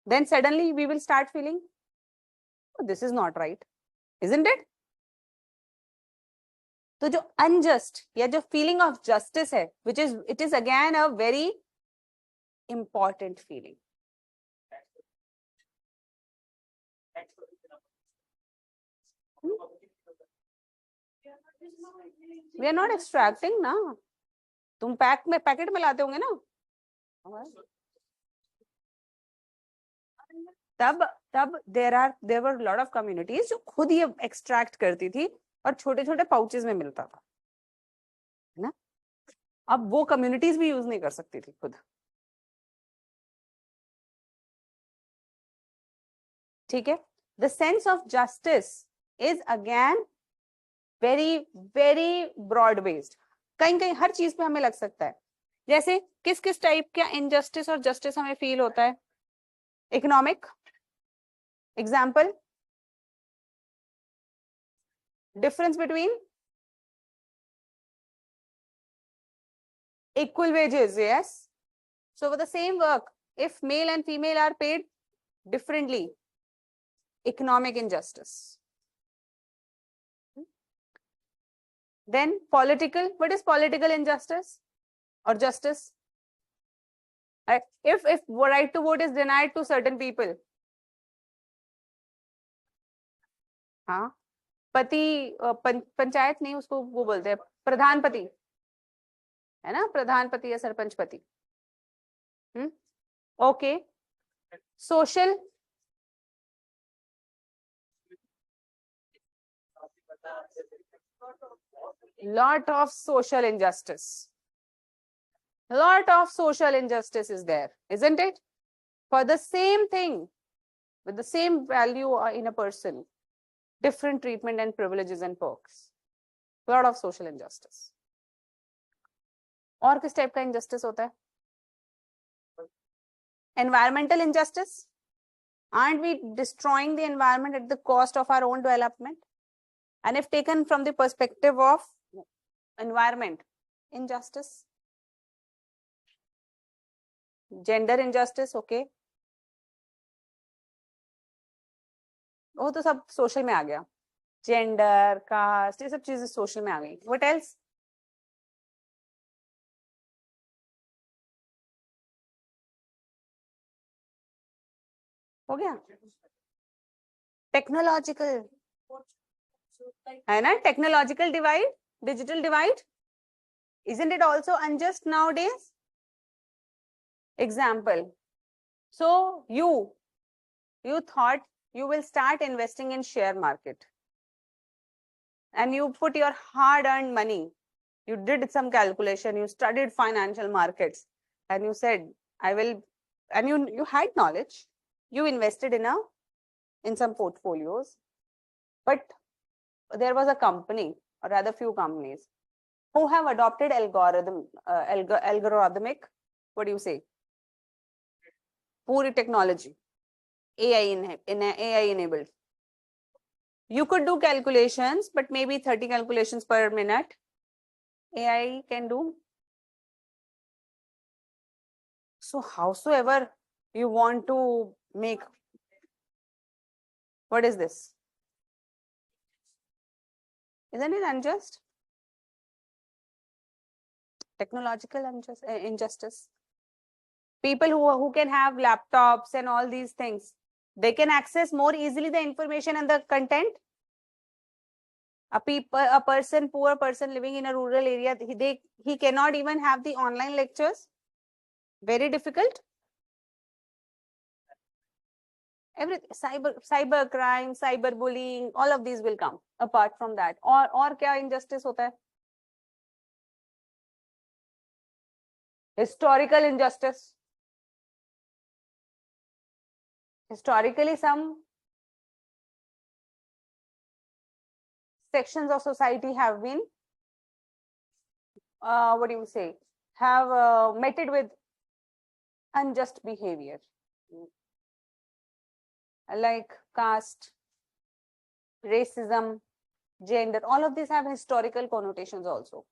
then suddenly we will start feeling, oh, this is not right, isn't it? तो जो unjust या जो feeling of justice है, it is again a very important feeling. We are not extracting ना, तुम पैकेट में लाते होंगे ना, तब there were lot of communities जो खुद ये extract करती थी और छोटे छोटे पाउचेस में मिलता था, है ना. अब वो communities भी यूज नहीं कर सकती थी खुद. ठीक है. The sense of justice is again very very broad based. कहीं कहीं हर चीज पे हमें लग सकता है. जैसे किस किस टाइप का इनजस्टिस और जस्टिस हमें फील होता है. Economic example, difference between equal wages, yes. So for the same work, if male and female are paid differently, economic injustice. Then political, what is political injustice or justice? If right to vote is denied to certain people, हाँ, पति पंचायत नहीं, उसको वो बोलते हैं प्रधानपति, है ना, प्रधानपति या सरपंचपति. Okay. Social, lot of social injustice. Lot of social injustice is there, isn't it? For the same thing, with the same value in a person, different treatment and privileges and perks. Lot of social injustice. और किस type का injustice होता है? Environmental injustice. Aren't we destroying the environment at the cost of our own development? And if taken from the perspective of environment, injustice. Gender injustice, okay. वो तो सब social में आ गया. जेंडर, कास्ट, ये सब चीजें सोशल में आ गई. What else? हो गया. टेक्नोलॉजिकल है ना, technological divide, digital divide. Isn't it also unjust nowadays? Example. So you thought you will start investing in share market, and you put your hard-earned money. You did some calculation, you studied financial markets, and you said, I will, and you had knowledge. You invested in some portfolios, but there was a company, or rather few companies, who have adopted algorithmic, what do you say? Puri technology, AI enabled. You could do calculations, but maybe 30 calculations per minute. AI can do. So howsoever you want to make, what is this? Isn't it unjust? Technological injustice. People who can have laptops and all these things, they can access more easily the information and the content. A poor person living in a rural area, he cannot even have the online lectures. Very difficult. Everything, cyber crime, cyber bullying, all of these will come apart from that. और क्या injustice होता है? Historical injustice. Historically, some sections of society have been, what do you say, have meted with unjust behavior, like caste, racism, gender. All of these have historical connotations also.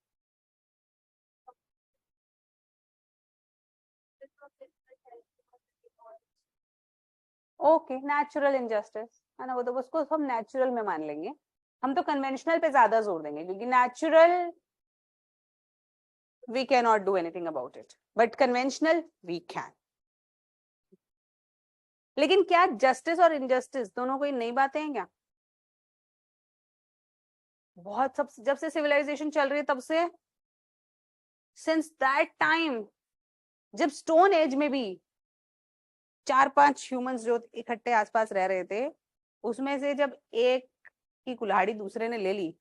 Okay, natural injustice है ना, वो तो उसको हम natural में मान लेंगे. हम तो कन्वेंशनल पे ज्यादा जोर देंगे, क्योंकि natural we can not do anything about it, but conventional we can. लेकिन क्या जस्टिस और इनजस्टिस दोनों कोई नई बातें हैं क्या? बहुत सब जब से सिविलाइजेशन चल रही है तब से, सिंस दैट टाइम, जब स्टोन एज में भी 4-5 ह्यूमंस जो इकट्ठे आसपास रह रहे थे, उसमें से जब एक की कुल्हाड़ी दूसरे ने ले ली,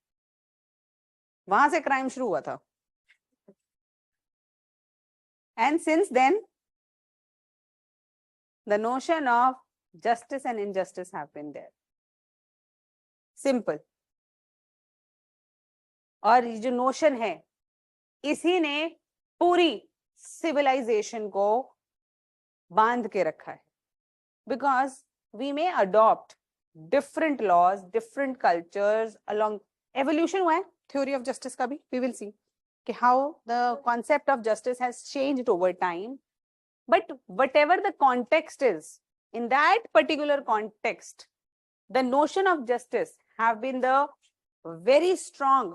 वहां से क्राइम शुरू हुआ था. And since then the notion of justice and injustice have been there. Simple. और ये जो नोशन है, इसी ने पूरी सिविलाइजेशन को बांध के रखा है. Because we may adopt different laws, different cultures along. Evolution हुआ है थ्योरी ऑफ जस्टिस का भी. वी विल सी कि how the concept of justice has changed over time. But whatever the context is, in that particular context, the notion of justice have been the very strong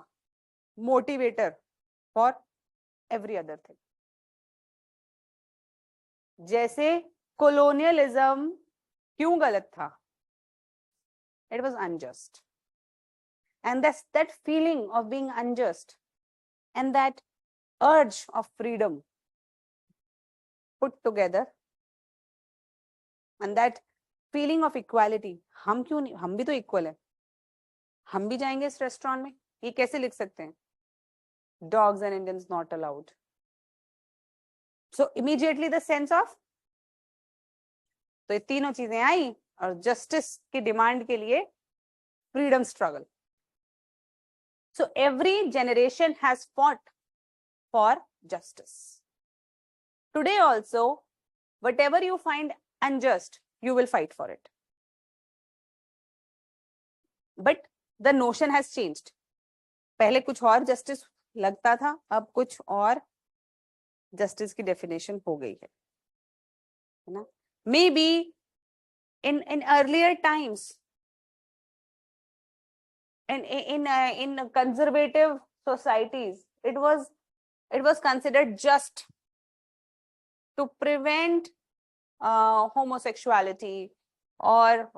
motivator for every other thing. जैसे colonialism क्यों गलत था? It was unjust. And that feeling of being unjust and that urge of freedom put together, and that feeling of equality, हम क्यों नहीं, हम भी तो इक्वल है, हम भी जाएंगे इस रेस्टोरेंट में. ये कैसे लिख सकते हैं? Dogs and Indians not allowed. So immediately the sense of, तो ये तीनों चीजें आई और जस्टिस की डिमांड के लिए freedom struggle. So every generation has fought for justice. Today also, whatever you find unjust, you will fight for it. But the notion has changed. पहले कुछ और justice लगता था, अब कुछ और justice की definition हो गई है ना? Maybe in earlier times, in conservative societies, it was considered just to prevent homosexuality, or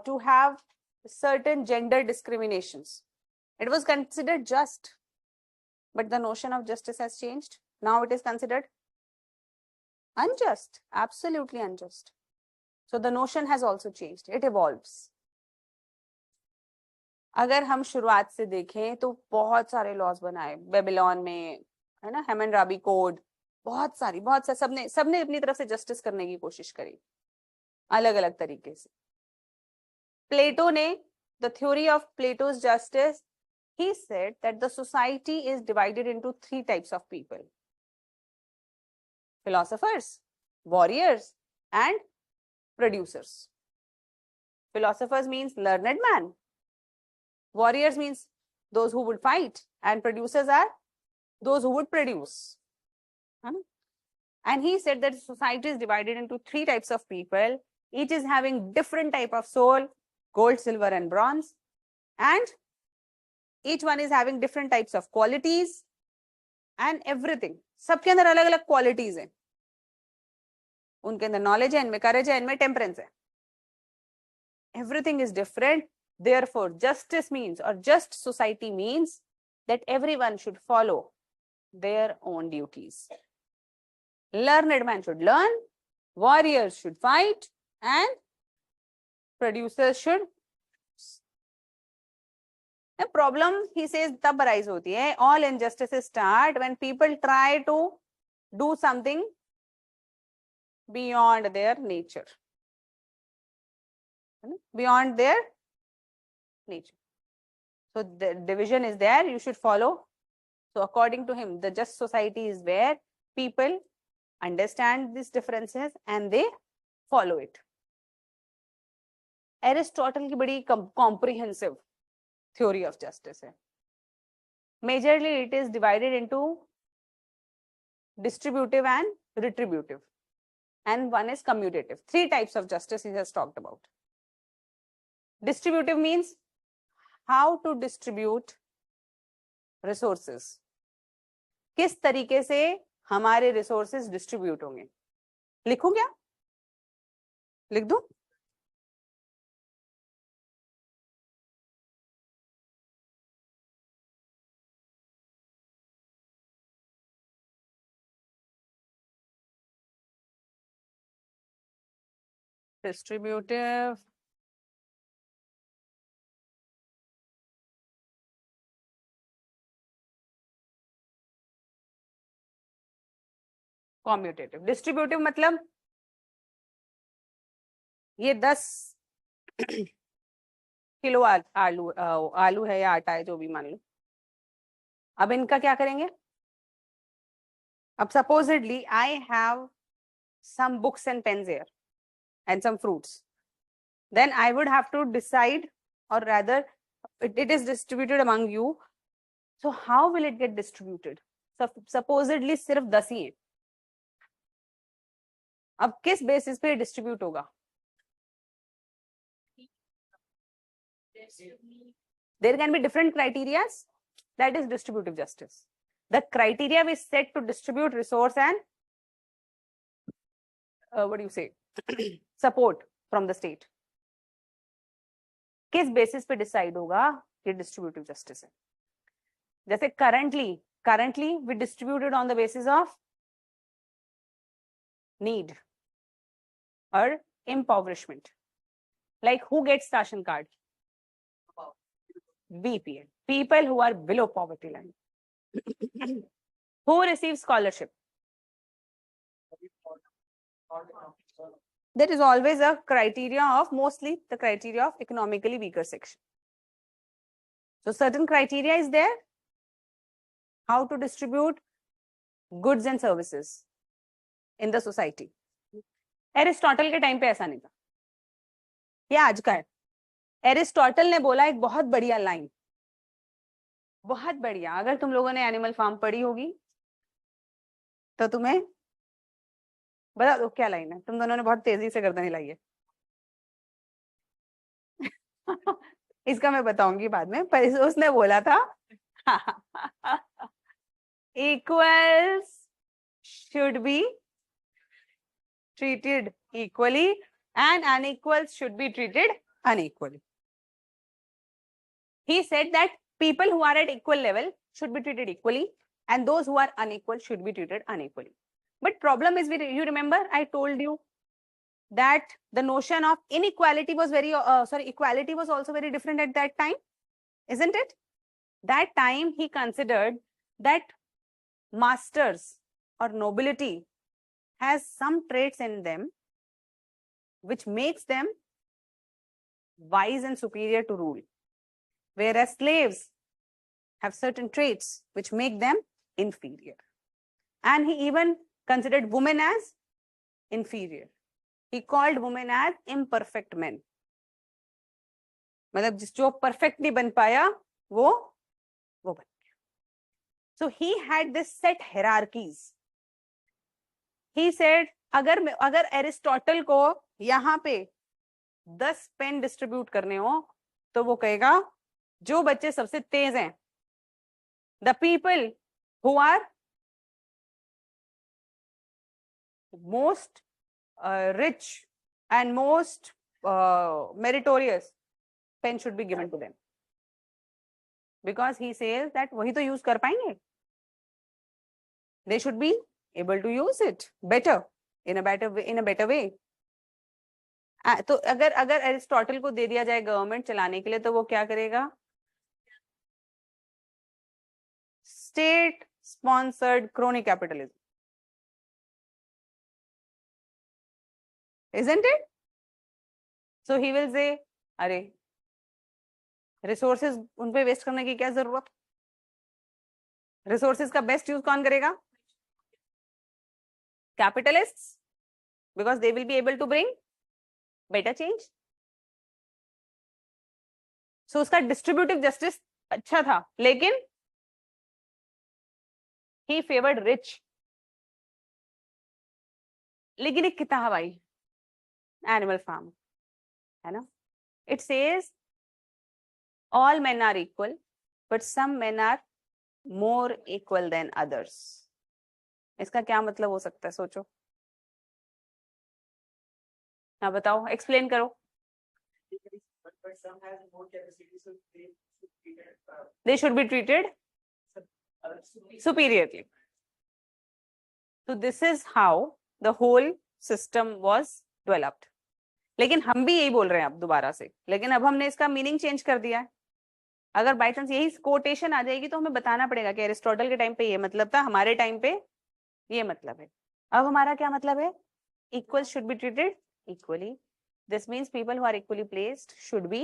to have certain gender discriminations. It was considered just, but the notion of justice has changed. Now it is considered unjust, absolutely unjust. So the notion has also changed. It evolves. अगर हम शुरुआत से देखें तो बहुत सारे laws बनाए Babylon में, है ना, हेमनराबी कोड, बहुत सारी सबने अपनी तरफ से जस्टिस करने की कोशिश करी अलग अलग तरीके से. प्लेटो ने, the theory of Plato's justice, he said that the society is divided into 3 types of people: philosophers, warriors, and producers. Philosophers means learned man, warriors means those who would fight, and producers are those who would produce. And he said that society is divided into 3 types of people, each is having different type of soul, gold, silver, and bronze, and each one is having different types of qualities and everything. सबके अंदर अलग अलग qualities हैं. उनके अंदर knowledge है, इनमें courage है, इनमें temperance है. Everything is different. Therefore, justice means, or just society means, that everyone should follow their own duties. Learned man should learn, warriors should fight, and producers should. The problem, he says, tab arise hoti hai. All injustices start when people try to do something beyond their nature. Beyond their nature. So the division is there, you should follow. So according to him, the just society is where people understand these differences and they follow it. Aristotle की बड़ी comprehensive theory of justice है. Majorly it is divided into distributive and retributive, and one is commutative. 3 types of justice he has talked about. Distributive means how to distribute resources. किस तरीके से हमारे resources distribute होंगे. लिखूं क्या? लिख दूं? distributive commutative. Distributive मतलब ये 10 किलो आलू है या आटा है, जो भी मान लो। अब इनका क्या करेंगे? अब supposedly I have some books and pens here and some fruits. Then I would have to decide, or rather it is distributed among you. So how will it get distributed? So supposedly सिर्फ 10 ही है। अब किस basis पे distribute होगा? There can be different criteria. That is distributive justice. The criteria we set to distribute resource and what do you say? Support from the state. किस basis पे decide होगा ये डिस्ट्रीब्यूटिव जस्टिस है? जैसे currently we distributed on the basis of need or impoverishment. Like who gets ration card? BPL, people who are below poverty line. Who receives scholarship? There is always a criteria of, mostly the criteria of economically weaker section. So certain criteria is there, how to distribute goods and services in the society. Aristotle के time पे ऐसा नहीं था, ये आज का है। Aristotle ने बोला एक बहुत बढ़िया लाइन, बहुत बढ़िया। अगर तुम लोगों ने एनिमल फार्म पढ़ी होगी तो तुम्हें बता दो क्या लाइन है। तुम दोनों ने बहुत तेजी से गर्दन हिलाई है। इसका मैं बताऊंगी बाद में, पर उसने बोला था equals should be treated equally and unequals should be treated unequally. He said that people who are at equal level should be treated equally and those who are unequal should be treated unequally. But problem is, you remember I told you that the notion of inequality was equality was also very different at that time, isn't it? That time he considered that masters or nobility has some traits in them which makes them wise and superior to rule, whereas slaves have certain traits which make them inferior. And he even considered women as inferior. He called women as imperfect men. मतलब जो perfect नहीं बन पाया वो बन गया. So he had this set hierarchies. He said अगर Aristotle को यहाँ पे 10 पेन डिस्ट्रीब्यूट करने हो तो वो कहेगा जो बच्चे सबसे तेज हैं, the people who are most rich and most meritorious, pen should be given to them, because he says that वही तो use कर पाएंगे. They should be able to use it better, in a better way. तो अगर Aristotle को दे दिया जाए government चलाने के लिए तो वो क्या करेगा? State sponsored crony capitalism, isn't it? So he will say, अरे रिसोर्सेज उन पे वेस्ट करने की क्या जरूरत? रिसोर्सेज का बेस्ट यूज कौन करेगा? Capitalists, because they will be able to bring better change. So उसका distributive justice अच्छा था, लेकिन he favored rich. लेकिन एक किताब आई Animal Farm, है ना? It says all men are equal, but some men are more equal than others. इसका क्या मतलब हो सकता है? सोचो, हाँ बताओ, एक्सप्लेन करो. They should be treated superiorly. So this is how the whole system was developed. लेकिन हम भी यही बोल रहे हैं अब दोबारा से, लेकिन अब हमने इसका मीनिंग चेंज कर दिया है। अगर बाई चांस यही कोटेशन आ जाएगी तो हमें बताना पड़ेगा कि एरिस्टोटल के टाइम पे ये मतलब था, हमारे टाइम पे ये मतलब है। अब हमारा क्या मतलब है? Equal should be treated equally. This means people who are equally placed should be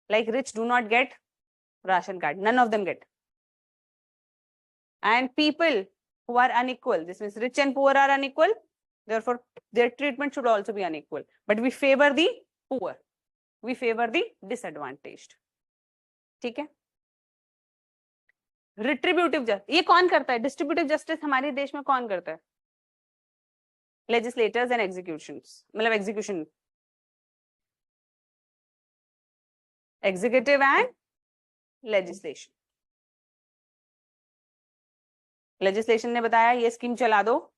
like rich do not get ration card, none of them get, and people who are unequal, this means rich and poor are unequal, therefore their treatment should also be unequal, but we favor the poor, we favor the disadvantaged. ठीक है? रिट्रीब्यूटिव justice ये कौन करता है? Distributive justice हमारे देश में कौन करता है? लेजिस्लेटर्स एंड एग्जीक्यूशंस, मतलब execution, executive and legislation. Legislation ने बताया ये स्कीम चला दो,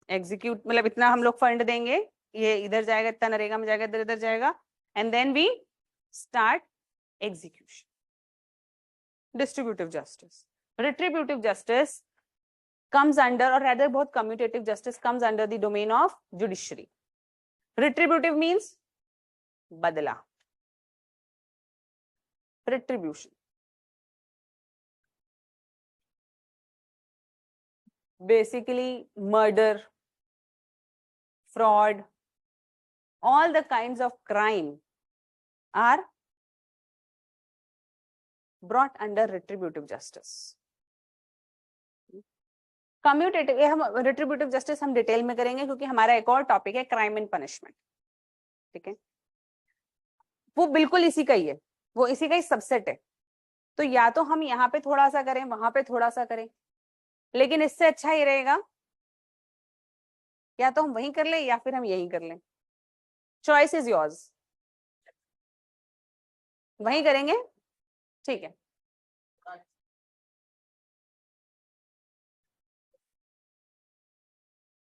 एग्जीक्यूट मतलब इतना हम लोग फंड देंगे, ये इधर जाएगा, इतना नरेगा में जाएगा, इधर इधर जाएगा, and then we start execution. Distributive justice. Retributive justice comes under, or rather both commutative justice comes under the domain of judiciary. Retributive means badla, retribution. Basically murder, fraud, all the kinds of crime are brought under retributive justice. Commutative, ये हम रिट्रीब्यूटिव justice हम detail में करेंगे क्योंकि हमारा एक और topic है क्राइम एंड पनिशमेंट। ठीक है, वो बिल्कुल इसी का ही है, वो इसी का ही सबसेट है। तो या तो हम यहाँ पे थोड़ा सा करें, वहां पे थोड़ा सा करें, लेकिन इससे अच्छा ही रहेगा या तो हम वहीं कर लें या फिर हम यहीं कर लें। Choice is yours. वहीं करेंगे, ठीक है।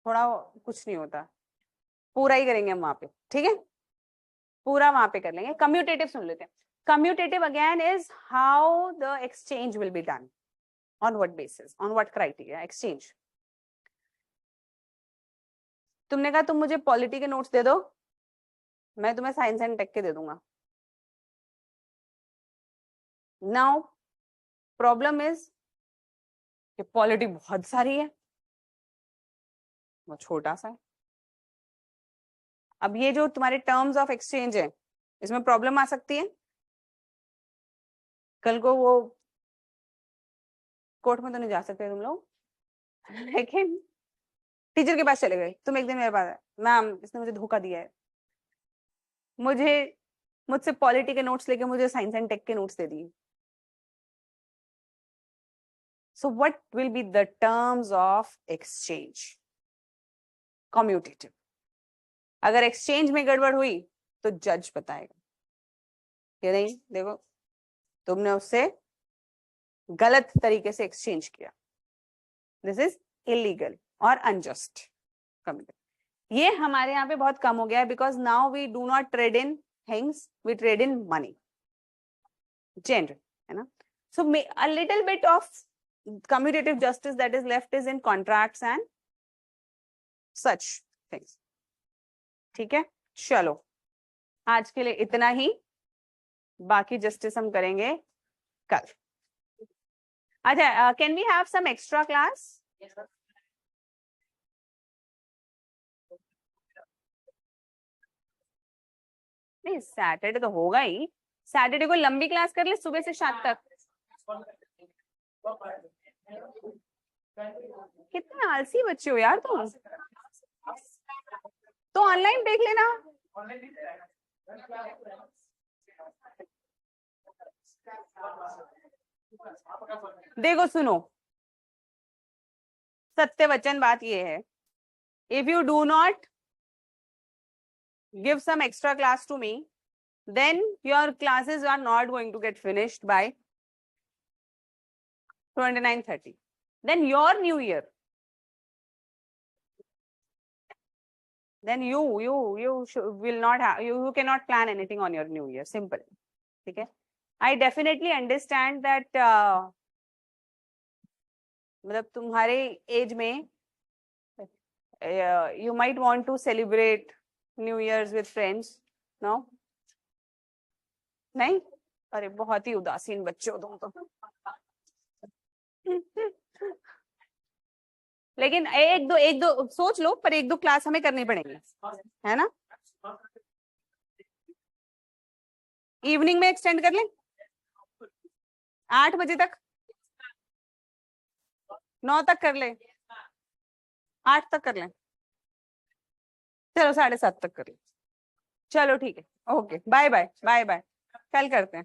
थोड़ा कुछ नहीं होता, पूरा ही करेंगे हम वहां पे, ठीक है, पूरा वहां पे कर लेंगे। कम्यूटेटिव सुन लेते हैं। Commutative again is how the exchange will be done, on what basis, on what criteria exchange. तुमने कहा तुम मुझे पॉलिटी के नोट्स दे दो, मैं तुम्हें साइंस एंड टेक के दे दूंगा। नाउ प्रॉब्लम इज कि पॉलिटी बहुत सारी है, वो छोटा सा है। अब ये जो तुम्हारे टर्म्स ऑफ एक्सचेंज है, इसमें प्रॉब्लम आ सकती है। कल को वो कोर्ट में तो नहीं जा सकते तुम लोग, लेकिन टीचर के पास चले गए तुम, एक दिन मेरे पास, मैम इसने मुझे धोखा दिया है, मुझसे पॉलिटी के नोट्स लेके मुझे साइंस एंड टेक के नोट्स दे दिए। So what will be the terms of exchange? Commutative. अगर एक्सचेंज में गड़बड़ हुई तो जज बताएगा कि नहीं देखो तुमने उससे गलत तरीके से एक्सचेंज किया, दिस इज इलीगल और अनजस्ट। ये हमारे यहाँ पे बहुत कम हो गया है because now we do not trade in things, we trade in money general, है ना। So a little bit of commutative justice that is left is in contracts and such things. ठीक है, चलो आज के लिए इतना ही, बाकी जस्टिस हम करेंगे कल। अच्छा, can we have some extra class? नहीं, सैटरडे तो होगा ही। सैटरडे को लंबी क्लास कर ले, सुबह से शाम तक। कितने आलसी बच्चे हो यार तुम। तो ऑनलाइन देख लेना। देखो सुनो, सत्य वचन बात ये है, if you do not give some extra class to me, then your classes are not going to get finished by 29:30. Then your new year, then you will not have, you cannot plan anything on your new year. Simple. Okay, I definitely understand that मतलब तुम्हारे as में You might want to celebrate New Year's with friends, no? नहीं? अरे बहुत ही उदासीन बच्चे हो तुम तो। लेकिन एक दो सोच लो, पर एक दो क्लास हमें करनी पड़ेंगी, है ना? इवनिंग में एक्सटेंड कर लें 8 बजे तक, 9 तक कर लें, 8 तक कर लें, चलो 7:30 तक कर लें। चलो ठीक है, okay, bye bye bye bye, कल करते हैं।